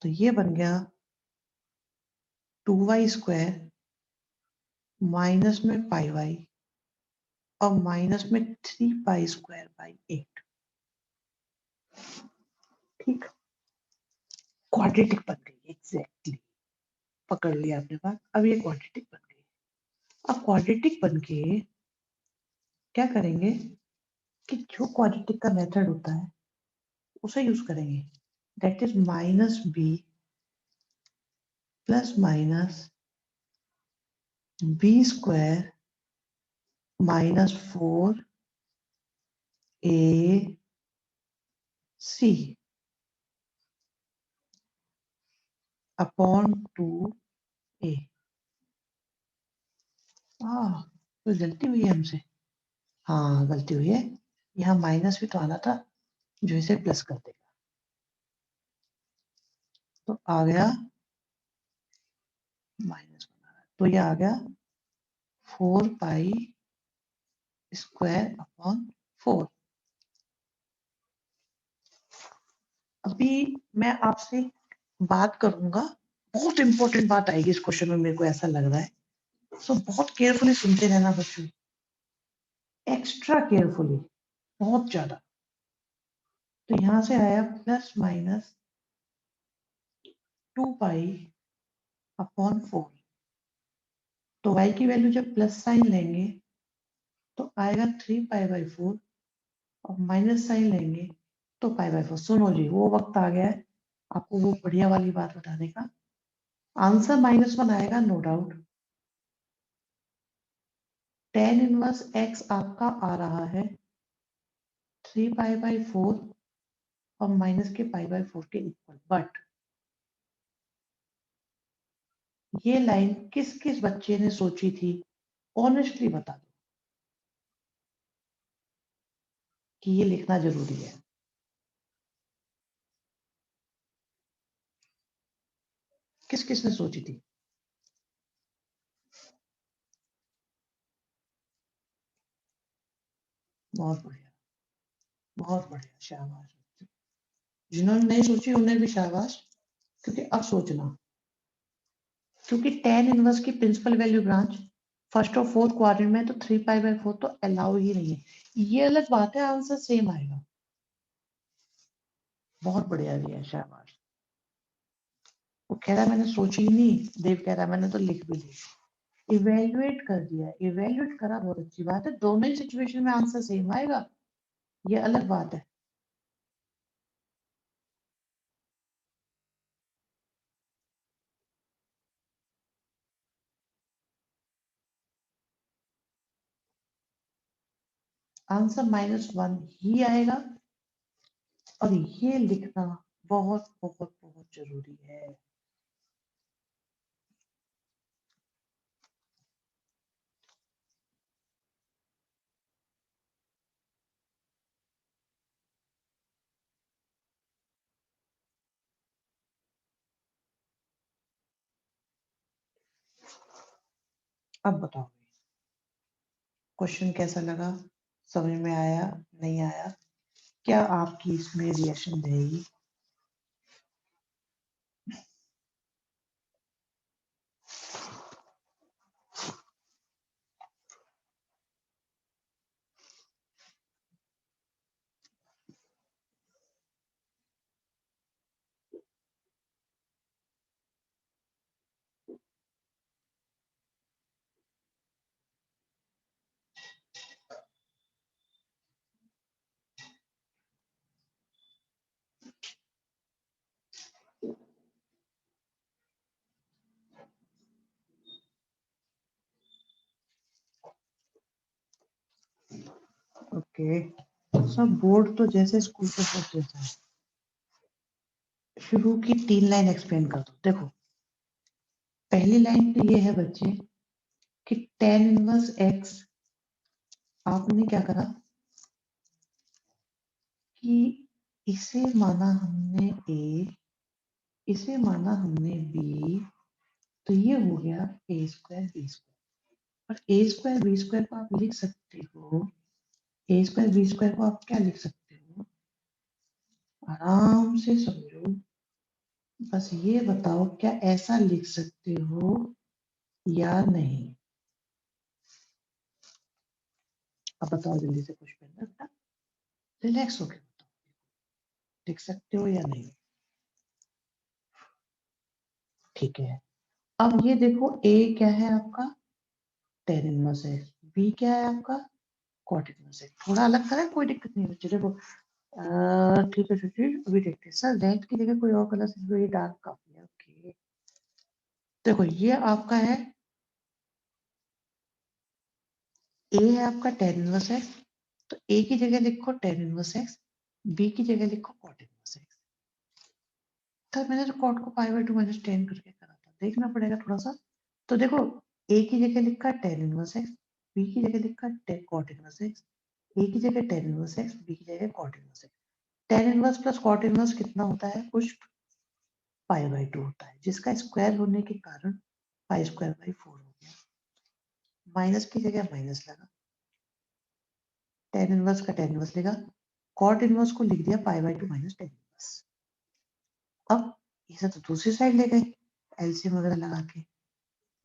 तो ये बन गया 2y स्क्वायर माइनस में पाई वाई और माइनस में 3 पाई स्क्वायर बाई 8। ठीक, क्वाड्रेटिक बन गई एग्जैक्टली, पकड़ लिया आपने बात। अब ये क्वाड्रेटिक बन गई। अब क्वाड्रेटिक बन के क्या करेंगे कि जो क्वाड्रेटिक का मेथड होता है उसे यूज करेंगे, that is minus b plus minus b square minus 4 c upon 2a। कोई गलती हुई है हमसे? हाँ गलती हुई है, यहाँ माइनस भी तो आना था जो इसे प्लस कर देगा, तो आ गया माइनस बना रहा है, तो ये आ गया 4 पाई स्क्वायर अपॉन 4। अभी मैं आपसे बात करूंगा, बहुत इंपॉर्टेंट बात आएगी इस क्वेश्चन में, मेरे को ऐसा लग रहा है, सो बहुत केयरफुली सुनते रहना बच्चों, एक्स्ट्रा केयरफुली, बहुत ज्यादा। तो यहां से आया प्लस माइनस 2 पाई अपॉन 4, तो y की वैल्यू जब प्लस साइन लेंगे तो आएगा 3 पाई बाई 4, और माइनस साइन लेंगे तो पाई बाई 4। सुनो जी, वो वक्त आ गया है आपको वो बढ़िया वाली बात बताने का। आंसर -1 आएगा no doubt. tan inverse x आपका आ रहा है 3 पाई बाई 4 और माइनस के पाई बाई 4 के इक्वल, बट ये लाइन किस किस बच्चे ने सोची थी, ऑनेस्टली बता दो कि ये लिखना जरूरी है। किस किस ने सोची थी? बहुत बढ़िया, बहुत बढ़िया, शाबाश। जिन्होंने नहीं सोची उन्हें भी शाबाश, क्योंकि अब सोचना, क्योंकि tan इनवर्स की प्रिंसिपल वैल्यू ब्रांच फर्स्ट और फोर्थ क्वाड्रेंट में, तो 3 पाई बाई 4 तो अलाउ ही नहीं है। ये अलग बात है, आंसर सेम आएगा। बहुत बढ़िया दिया, शाबाश। वो कह रहा है मैंने सोची ही नहीं, देव कह रहा है मैंने तो लिख भी ली। इवेल्युएट कर दिया, इवेल्युएट करा, बहुत अच्छी बात है। दोनों ही सिचुएशन में आंसर सेम आएगा, ये अलग बात है। आंसर -1 ही आएगा, और ये लिखना बहुत बहुत बहुत जरूरी है। अब बताओ क्वेश्चन कैसा लगा, समझ में आया, नहीं आया, क्या आपकी इसमें रिएक्शन रहेगी? ओके, सब बोर्ड तो जैसे स्कूल का सब जैसा है। शुरू की 3 लाइन एक्सप्लेन कर दो। देखो पहली लाइन तो ये है बच्चे कि tan इनवर्स x आपने क्या करा कि इसे माना हमने a, इसे माना हमने b, तो ये हो गया a स्क्वायर b स्क्वायर। और a स्क्वायर b स्क्वायर को आप लिख सकते हो, a स्क्वायर b स्क्वायर को आप क्या लिख सकते हो, आराम से समझो, बस ये बताओ क्या ऐसा लिख सकते हो या नहीं। अब बताओ जल्दी से कुछ बेटा, रिलैक्स होके बताओ, लिख सकते हो या नहीं। ठीक है, अब ये देखो a क्या है आपका tan इनवर्स है, b क्या है आपका cot इनवर्स है। थोड़ा अलग करें कोई दिक्कत नहीं बच्चे, देखो ठीक है ठीक, अभी देखते हैं सर रेड की जगह कोई और कलर से, ये डार्क काफी है। ओके देखो ये आपका है a है आपका tan इनवर्स है, तो a की जगह लिखो tan इनवर्स x, b की जगह लिखो cot इनवर्स x। तो मैंने तो cot को पाई बाय 2 माइनस 10 करके करा था, देखना पड़ेगा थोड़ा सा। तो देखो a की जगह लिखा tan इनवर्स x, b की जगह लिखा cot इनवर्स x, a की जगह tan इनवर्स x, b की जगह cot inverse x। tan inverse plus cot inverse कितना होता है, कुछ पाई बाय 2 होता है, जिसका स्क्वायर होने के कारण पाई स्क्वायर बाय 4 हो गया। माइनस की जगह माइनस लगा, tan इनवर्स का tan इनवर्स लेगा, cot इनवर्स को लिख दिया pi by 2 minus tan inverse. अब इसे तो दूसरी साइड ले गए एलसीएम वगैरह लगा के,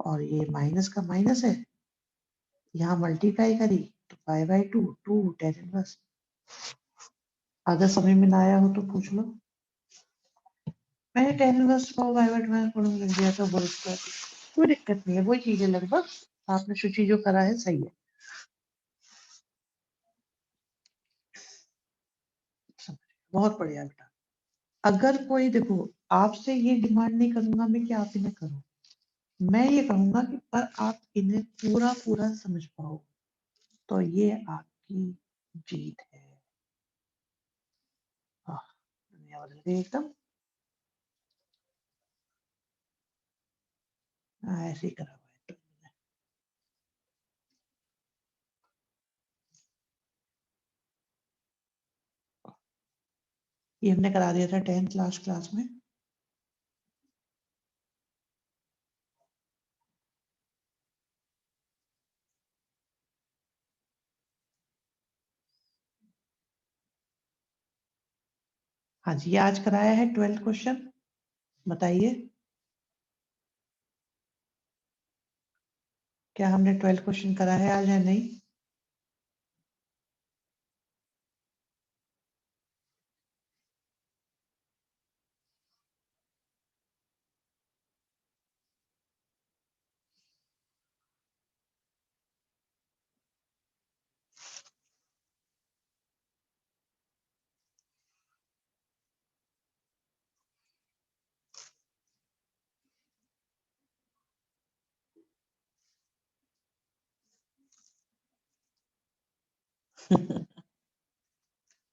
और ये माइनस का माइनस है, यहाँ मल्टीप्लाई करी तो पाई बाय 2 2 tan इनवर्स। अगर समझ में ना आया हो तो पूछ लो, मैंने tan इनवर्स को पाई बाय 2 माइनस में लिख दिया था बोल स्क्वायर, कोई दिक्कत नहीं है, वही चीज है लगभग, आपने शुचि जो करा है सही है। बहुत बढ़िया बेटा। अगर कोई देखो आपसे ये डिमांड नहीं करूंगा मैं कि आप इन्हें करो, मैं ये कहूंगा कि पर आप इन्हें पूरा पूरा समझ पाओ, तो ये आपकी जीत है। हाँ, दुनिया बदल गई एकदम। हाँ, ऐसे ही करा हुआ है तो। ये हमने करा दिया था 10th लास्ट क्लास में। हाँ जी, ये आज कराया है 12th क्वेश्चन, बताइए क्या हमने 12th क्वेश्चन करा है आज या नहीं।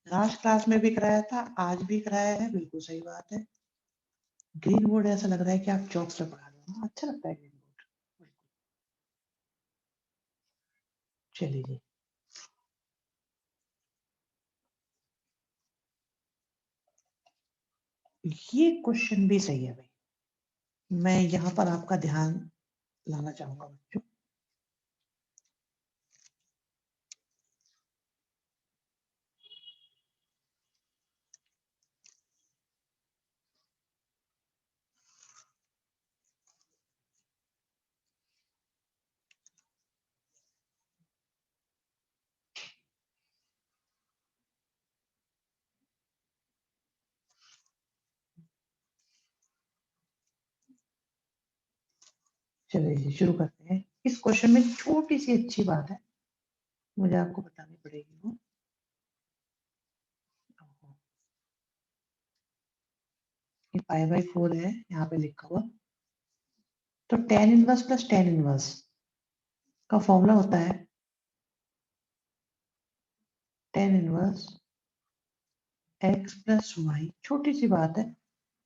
लास्ट क्लास में भी कराया था, आज भी कराया है, बिल्कुल सही बात है। ग्रीन बोर्ड ऐसा लग रहा है कि आप चौक से पढ़ा रहे हो, अच्छा लगता है ग्रीन बोर्ड। चलिए जी, ये क्वेश्चन भी सही है भाई, मैं यहाँ पर आपका ध्यान लाना चाहूंगा बच्चों। चलिए जी शुरू करते हैं। इस क्वेश्चन में छोटी सी अच्छी बात है, मुझे आपको बतानी पड़ेगी वो। ये पाई बाय 4 है यहाँ पे लिखा हुआ, तो tan inverse plus tan inverse का फॉर्मूला होता है tan inverse x plus y, छोटी सी बात है,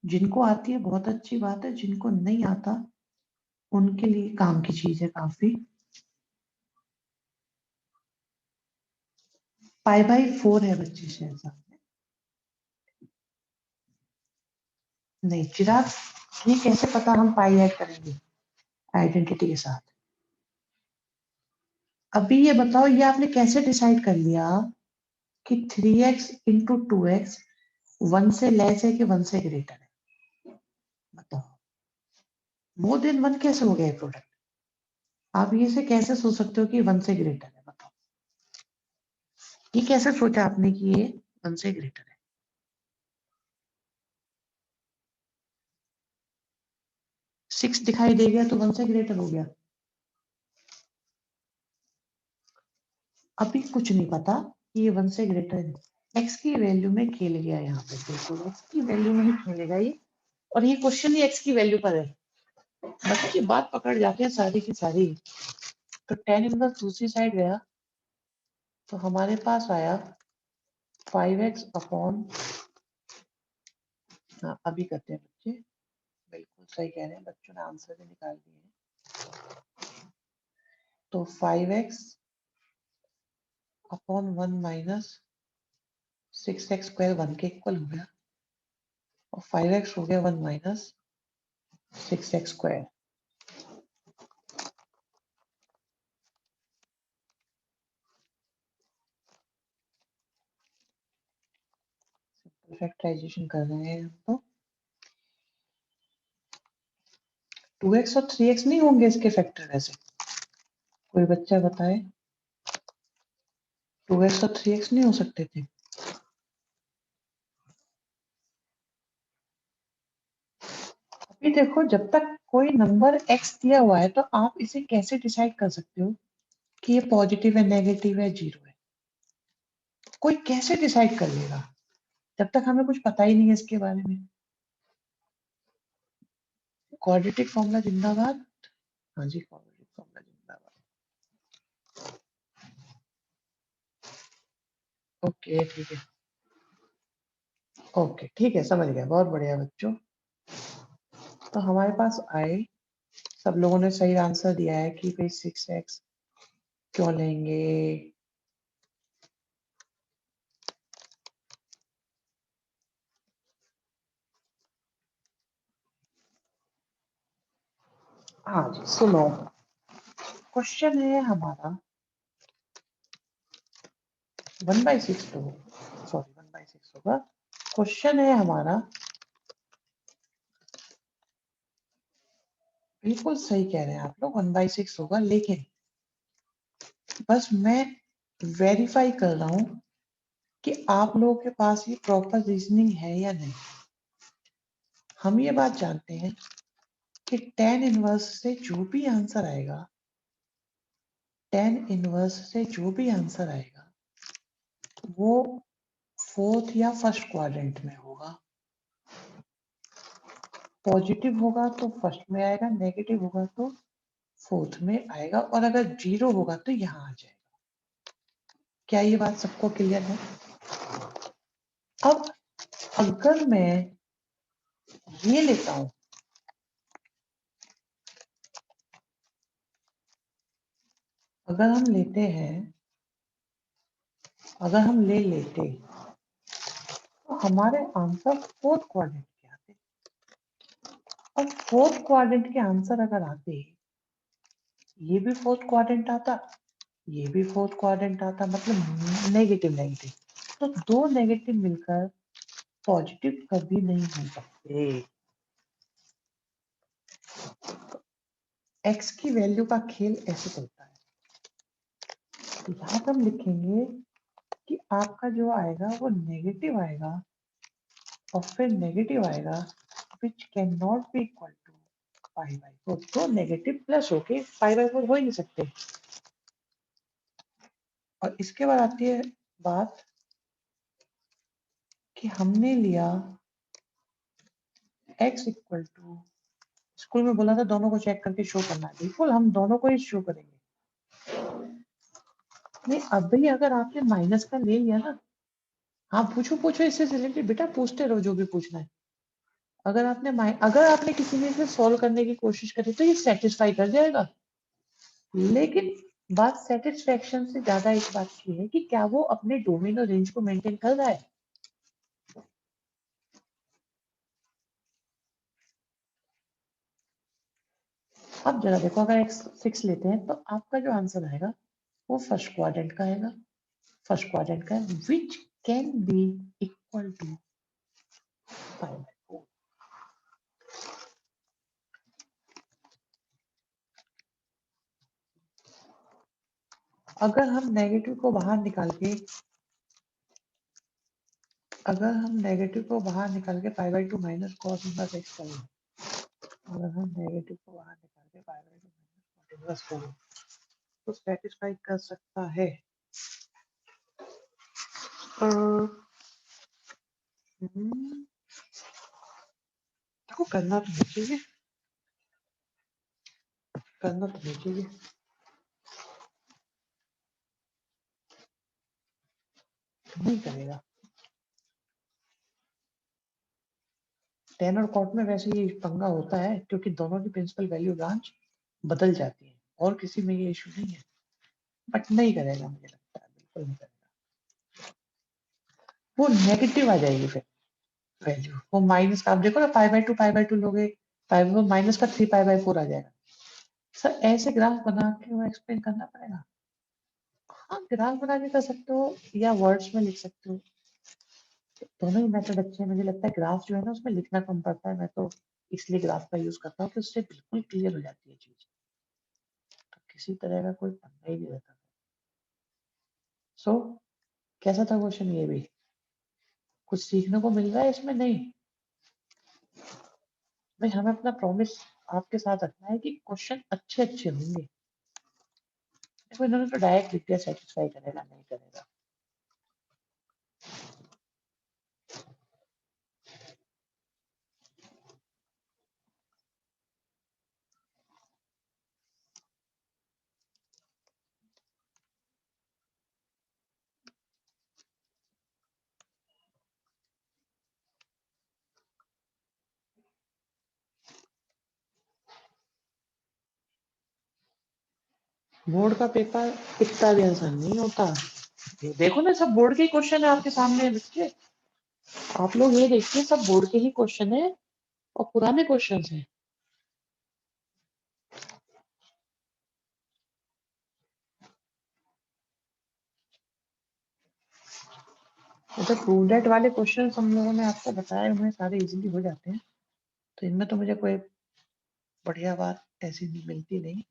जिनको आती है बहुत अच्छी बात है, जिनको नहीं आता उनके लिए काम की चीज है काफी। पाई बाई 4 है बच्चे शहजाद में। नहीं चिराग, ये कैसे पता हम पाई ऐड करेंगे आइडेंटिटी के साथ? अभी ये बताओ, ये आपने कैसे डिसाइड कर लिया कि 3x इंटू 2x 1 से लेस है कि 1 से ग्रेटर है? बताओ, मोर देन 1 कैसे हो गया ये प्रोडक्ट? आप ये से कैसे सोच सकते हो कि 1 से ग्रेटर है? बताओ, ये कैसे सोचा आपने कि ये 1 से ग्रेटर है? 6 दिखाई दे गया तो 1 से ग्रेटर हो गया। अभी कुछ नहीं पता कि ये 1 से ग्रेटर है। x की वैल्यू में खेल गया यहाँ पे, बिल्कुल x की वैल्यू में ही खेलेगा ये, और ये क्वेश्चन ही x की वैल्यू पर है। बच्चे बात पकड़ जाते हैं सारी की सारी। तो tan इनवर्स दूसरी साइड गया तो हमारे पास आया 5x अपॉन, हाँ अभी करते हैं बच्चे, बिल्कुल सही कह रहे हैं, बच्चों ने आंसर भी निकाल दिए हैं। तो 5x upon 1 minus 6x square 1 के इक्वल हो गया, और 5x हो गया 1 माइनस 6x स्क्वायर। फैक्टराइजेशन कर रहे हैं हम तो। 2x और 3x नहीं होंगे इसके फैक्टर वैसे? कोई बच्चा बताए, 2x और 3x नहीं हो सकते थे? अभी देखो, जब तक कोई नंबर x दिया हुआ है तो आप इसे कैसे डिसाइड कर सकते हो कि ये पॉजिटिव है, नेगेटिव है, जीरो है? कोई कैसे डिसाइड कर लेगा जब तक हमें कुछ पता ही नहीं है इसके बारे में? क्वाड्रेटिक फॉर्मूला जिंदाबाद। हाँ जी, क्वाड्रेटिक फॉर्मूला जिंदाबाद। ओके ठीक है, ओके ठीक है, समझ गया, बहुत बढ़िया बच्चों। तो हमारे पास आए, सब लोगों ने सही आंसर दिया है कि भाई 6x क्यों लेंगे। हाँ जी सुनो, क्वेश्चन है हमारा 1/6 तो, सॉरी 1/6 होगा। क्वेश्चन है हमारा, बिल्कुल सही कह रहे हैं आप लोग, 1/6 होगा, लेकिन बस मैं वेरीफाई कर रहा हूं कि आप लोगों के पास ये प्रॉपर रीजनिंग है या नहीं। हम ये बात जानते हैं कि tan इनवर्स से जो भी आंसर आएगा, tan इनवर्स से जो भी आंसर आएगा वो फोर्थ या फर्स्ट क्वाड्रेंट में होगा। पॉजिटिव होगा तो फर्स्ट में आएगा, नेगेटिव होगा तो फोर्थ में आएगा, और अगर जीरो होगा तो यहाँ आ जाएगा। क्या ये बात सबको क्लियर है? अब अगर मैं ये लेता हूं, अगर हम लेते हैं, अगर हम ले लेते तो हमारे आंसर फोर्थ क्वाड्रेंट के आते, और फोर्थ क्वाड्रेंट के आंसर अगर आते, ये भी फोर्थ क्वाड्रेंट आता, ये भी फोर्थ क्वाड्रेंट आता, मतलब नेगेटिव नेगेटिव, तो दो नेगेटिव मिलकर पॉजिटिव कभी नहीं हो सकते। एक्स की वैल्यू का खेल ऐसे चलता है। तो यहाँ हम लिखेंगे कि आपका जो आएगा वो नेगेटिव आएगा, और फिर नेगेटिव आएगा which can not be equal to pi by 4। तो नेगेटिव प्लस होके पाई बाई 4 हो ही नहीं सकते। और इसके बाद आती है बात कि हमने लिया x इक्वल टू, स्कूल में बोला था दोनों को चेक करके शो करना है, बिल्कुल हम दोनों को ही शो करेंगे। नहीं अभी अगर आपने माइनस का ले लिया ना, हाँ पूछो पूछो, इससे रिलेटेड बेटा पूछते रहो जो भी पूछना है। अगर आपने किसी में से सॉल्व करने की कोशिश करी तो ये सेटिस्फाई कर जाएगा, लेकिन बात सेटिस्फेक्शन से ज्यादा एक बात की है कि क्या वो अपने डोमेन और रेंज को मेंटेन कर रहा है। अब जरा देखो, अगर x6 लेते हैं तो आपका जो आंसर आएगा वो फर्स्ट क्वाड्रेंट का आएगा, फर्स्ट क्वाड्रेंट का which can be equal to 5/4। अगर हम नेगेटिव को बाहर निकाल के π/2 माइनस कॉस इनवर्स x करें, अगर हम नेगेटिव को बाहर निकाल के π/2 माइनस कॉस इनवर्स करें तो सेटिस्फाई कर सकता है। देखो करना तो नहीं चाहिए, करना तो नहीं चाहिए। नहीं करेगा। टेन और कॉट में वैसे ये पंगा होता है क्योंकि दोनों की प्रिंसिपल वैल्यू ब्रांच बदल जाती है, और किसी में ये इशू नहीं है, बट नहीं करेगा, मुझे लगता है बिल्कुल नहीं करेगा। वो नेगेटिव आ जाएगी फिर वैल्यू, वो माइनस का, आप देखो ना π/2 लोगे, वो माइनस का 3π/4 आ जाएगा। सर ऐसे ग्राफ बना के वो एक्सप्लेन करना पड़ेगा। हाँ ग्राफ बना के कर सकते हो या वर्ड्स में लिख सकते हो, दोनों ही मेथड अच्छे हैं। मुझे लगता है ग्राफ जो है ना उसमें लिखना कम पड़ता है, मैं तो इसलिए ग्राफ का यूज करता हूँ कि उससे बिल्कुल क्लियर हो जाती है चीज, तो किसी तरह का कोई पंगा ही नहीं रहता। सो कैसा था क्वेश्चन ये भी, कुछ सीखने को मिल रहा है इसमें? नहीं भाई, हमें अपना प्रॉमिस आपके साथ रखना है कि क्वेश्चन अच्छे अच्छे होंगे। देखो इन्होंने तो डायरेक्ट लिख दिया सेटिस्फाई करेगा नहीं करेगा। बोर्ड का पेपर इतना भी आसान नहीं होता। ये देखो ना, सब बोर्ड के ही क्वेश्चन है आपके सामने बच्चे, आप लोग ये देखिए सब बोर्ड के ही क्वेश्चन है और पुराने क्वेश्चन है। मतलब ट्रू डेट वाले क्वेश्चन हम लोगों ने आपको बताया, उन्हें सारे इजीली हो जाते हैं, तो इनमें तो मुझे कोई बढ़िया बात ऐसी नहीं मिलती नहीं।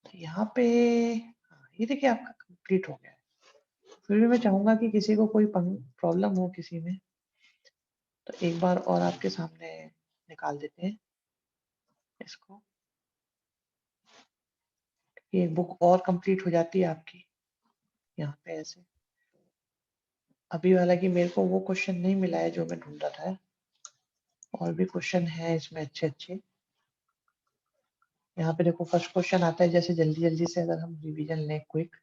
तो यहाँ पे ये देखिए आपका कंप्लीट हो गया है। फिर भी मैं चाहूंगा कि किसी को कोई प्रॉब्लम हो किसी में, तो एक बार और आपके सामने निकाल देते हैं इसको, ये बुक और कंप्लीट हो जाती है आपकी यहाँ पे ऐसे। अभी हालांकि मेरे को वो क्वेश्चन नहीं मिला है जो मैं ढूंढ रहा था, और भी क्वेश्चन है इसमें अच्छे अच्छे। यहाँ पे देखो फर्स्ट क्वेश्चन आता है, जैसे जल्दी जल्दी से अगर हम रिवीजन लें क्विक,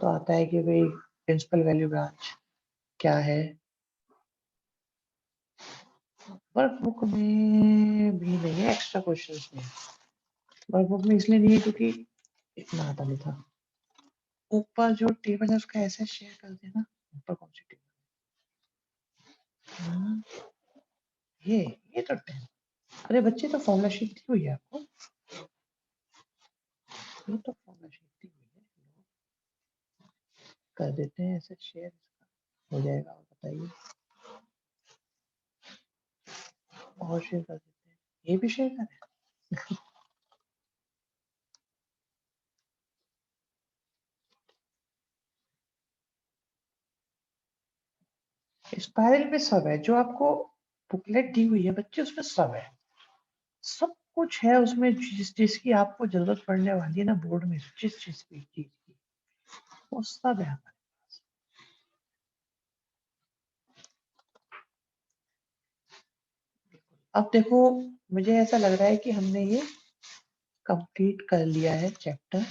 तो आता है कि भाई प्रिंसिपल वैल्यू ब्रांच क्या है। वर्कबुक में भी नहीं है, एक्स्ट्रा क्वेश्चंस में। वर्कबुक में इसलिए नहीं है क्योंकि इतना आता नहीं था। ऊपर जो टेबल है उसका ऐसे शेयर कर देना, ऊपर कौन सी टेबल? हाँ, ये तो 10। अरे बच्चे, तो फॉर्मूला शीट दी हुई है आपको, ये तो फॉर्मूला शीट दी हुई है, कर देते हैं ऐसे शेयर, हो जाएगा। और बताइए, और शेयर कर देते हैं, ये भी शेयर करें। स्पाइरल में सब है जो आपको बुकलेट दी हुई है बच्चे, उसमें सब है, सब कुछ है उसमें, जिसकी आपको जरूरत पड़ने वाली है ना बोर्ड में, जिस चीज की चीज की, वो सब है हमारे पास। अब देखो, मुझे ऐसा लग रहा है कि हमने ये कंप्लीट कर लिया है चैप्टर,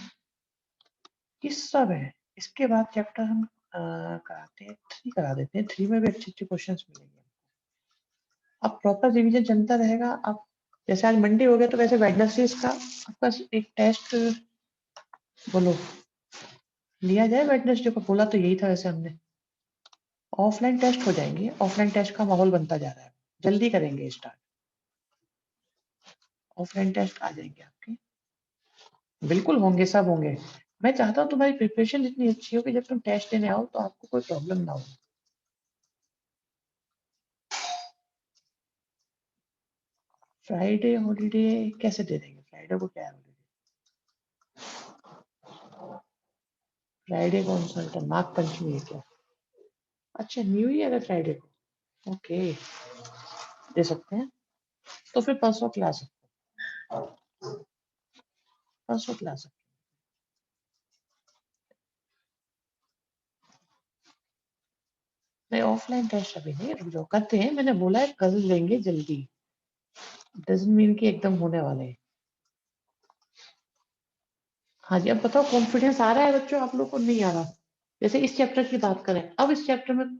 ये सब है। इसके बाद चैप्टर हम कराते हैं 3 करा देते हैं। 3 में भी अच्छे-अच्छे क्वेश्चंस मिलेंगे। अब प्रॉपर रिवीजन चलता रहेगा। अब जैसे आज मंडे हो गया तो वैसे वेडनेसडे का आपका एक टेस्ट बोलो लिया जाए। वेडनेसडे को बोला तो यही था वैसे हमने। ऑफलाइन टेस्ट हो जाएंगे। ऑफलाइन टेस्ट का माहौल बनता जा रहा है। जल्दी करेंगे स्टार्ट। ऑफलाइन टेस्ट आ जाएंगे आपके। बिल्कुल होंगे, सब होंगे। मैं चाहता हूँ तुम्हारी प्रिपरेशन इतनी अच्छी हो कि जब तुम टेस्ट देने आओ तो आपको कोई प्रॉब्लम ना हो। फ्राइडे हॉलीडे कैसे दे देंगे? फ्राइडे को क्या है हॉलीडे? फ्राइडे कौन सा है? नाग पंचमी है क्या? अच्छा, न्यू ईयर है फ्राइडे को। ओके, दे सकते हैं। तो फिर परसों क्लास है। परसों क्लास है। नहीं, ऑफलाइन टेस्ट अभी नहीं, रुक जाओ, करते हैं। मैंने बोला है कर लेंगे जल्दी। डजंट मीन कि एकदम होने वाले हैं। हाँ जी, अब बताओ कॉन्फिडेंस आ रहा है बच्चों आप लोग को? नहीं आ रहा? जैसे इस चैप्टर की बात करें, अब इस चैप्टर में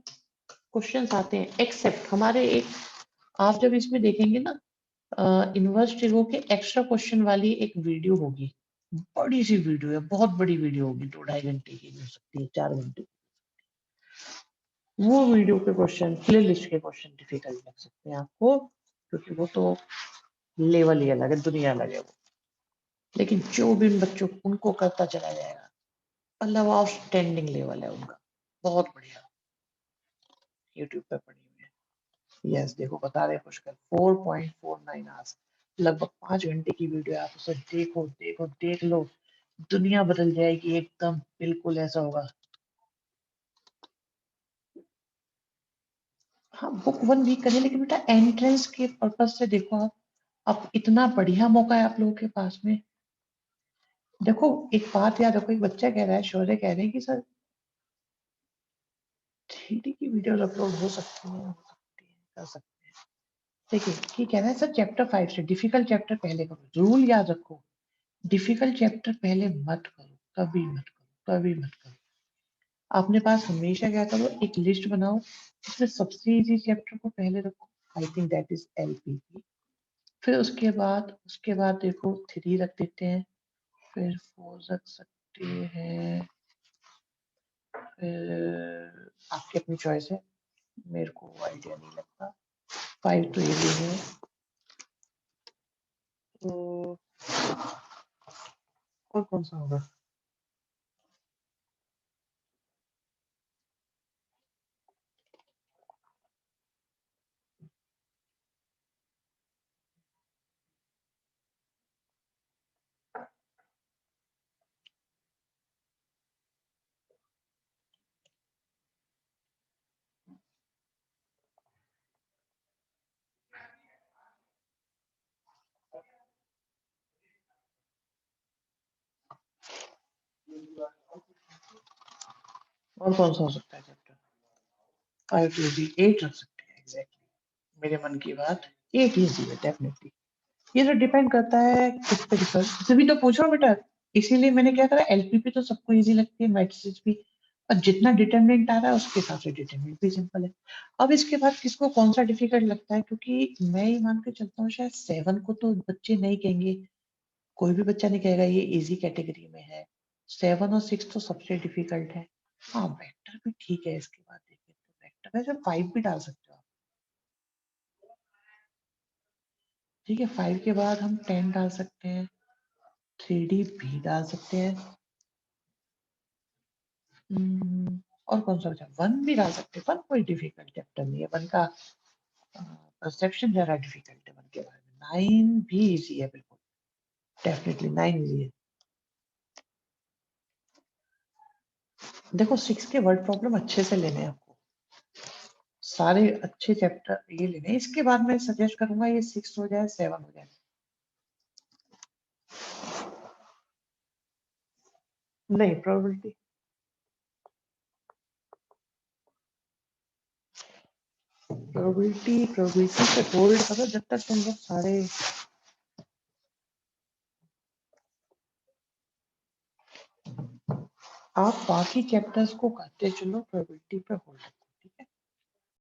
क्वेश्चंस आते हैं एक्सेप्ट हमारे एक, आप जब इसमें देखेंगे ना इनवर्स टेबल के एक्स्ट्रा क्वेश्चन वाली एक वीडियो होगी। बड़ी सी वीडियो है, बहुत बड़ी वीडियो होगी, 2-2.5 घंटे की हो सकती है, 4 घंटे। वो वीडियो के क्वेश्चन, प्ले लिस्ट के क्वेश्चन डिफिकल्ट लग सकते हैं आपको, क्योंकि वो तो लेवल ही अलग है, दुनिया अलग है वो। लेकिन जो भी उन बच्चों उनको करता चला जाएगा, मतलब आउटस्टैंडिंग लेवल है उनका, बहुत बढ़िया। यूट्यूब पे पड़ी हुई है। यस, देखो बता रहे पुष्कर 4.49 आवर्स, लगभग 5 घंटे की वीडियो है। आप उसे देखो देखो देख लो, दुनिया बदल जाएगी एकदम, बिल्कुल ऐसा होगा। हाँ, बुक 1 वीक करिए, लेकिन बेटा एंट्रेंस के पर्पज से देखो आप, अब इतना बढ़िया मौका है आप लोगों के पास में। देखो एक बात याद रखो, एक बच्चा कह रहा है, शौर्य कह रहे हैं कि सर 3D की वीडियोस अपलोड हो सकती है, कर सकते हैं। देखिए ये कह रहा है सर चैप्टर 5 से डिफिकल्ट चैप्टर पहले करो। रूल याद रखो, डिफिकल्ट चैप्टर पहले मत करो, कभी मत करो, कभी मत करो। अपने पास हमेशा क्या करो, एक लिस्ट बनाओ जिसमें सबसे इजी चैप्टर को पहले रखो। I think that is LPP. फिर उसके बाद देखो 3 रख देते हैं, फिर 4 रख सकते हैं, फिर आपकी अपनी चॉइस है, मेरे को आइडिया नहीं लगता। 5 तो इजी है, तो और कौन सा होगा? और कौन सा हो सकता है चैप्टर? 5 टू इजी, 8 रख सकते हैं एग्जैक्टली। मेरे मन की बात, 8 इजी है डेफिनेटली। ये तो डिपेंड करता है किस पे रिसर्च, तभी तो पूछ रहा हूँ बेटा। इसीलिए मैंने क्या करा, एलपीपी तो सबको इजी लगती है, मैथ्स भी, और जितना डिटरमिनेंट आ रहा है उसके हिसाब से डिटरमिनेंट भी सिंपल है। अब इसके बाद किसको कौन सा डिफिकल्ट लगता है, क्योंकि मैं ये मान के चलता हूँ शायद 7 को तो बच्चे नहीं कहेंगे, कोई भी बच्चा नहीं कहेगा ये इजी कैटेगरी में है। 7 और 6 तो सबसे डिफिकल्ट है। हाँ वेक्टर भी ठीक है, इसके बाद देखें तो वेक्टर वैसे 5 भी डाल सकते हो आप। ठीक है, 5 के बाद हम 10 डाल सकते हैं, 3D भी डाल सकते हैं। और कौन सा बचा? 1 भी डाल सकते हैं। 1 कोई डिफिकल्ट चैप्टर नहीं है, 1 का परसेप्शन जरा डिफिकल्ट है 1 के बारे में। 9 भी इजी है बिल्कुल, डेफिनेटली 9 इजी है। देखो 6 के वर्ड प्रॉब्लम अच्छे से लेने हैं आपको, सारे अच्छे चैप्टर ये लेने हैं। इसके बाद मैं सजेस्ट करूंगा ये 6 हो जाए, 7 हो जाए। नहीं, प्रोबेबिलिटी प्रोबेबिलिटी पे होल्ड करो जब तक तुम लोग सारे। आप बाकी चैप्टर्स को करते चलो, प्रोबेबिलिटी पे होल्ड रखो।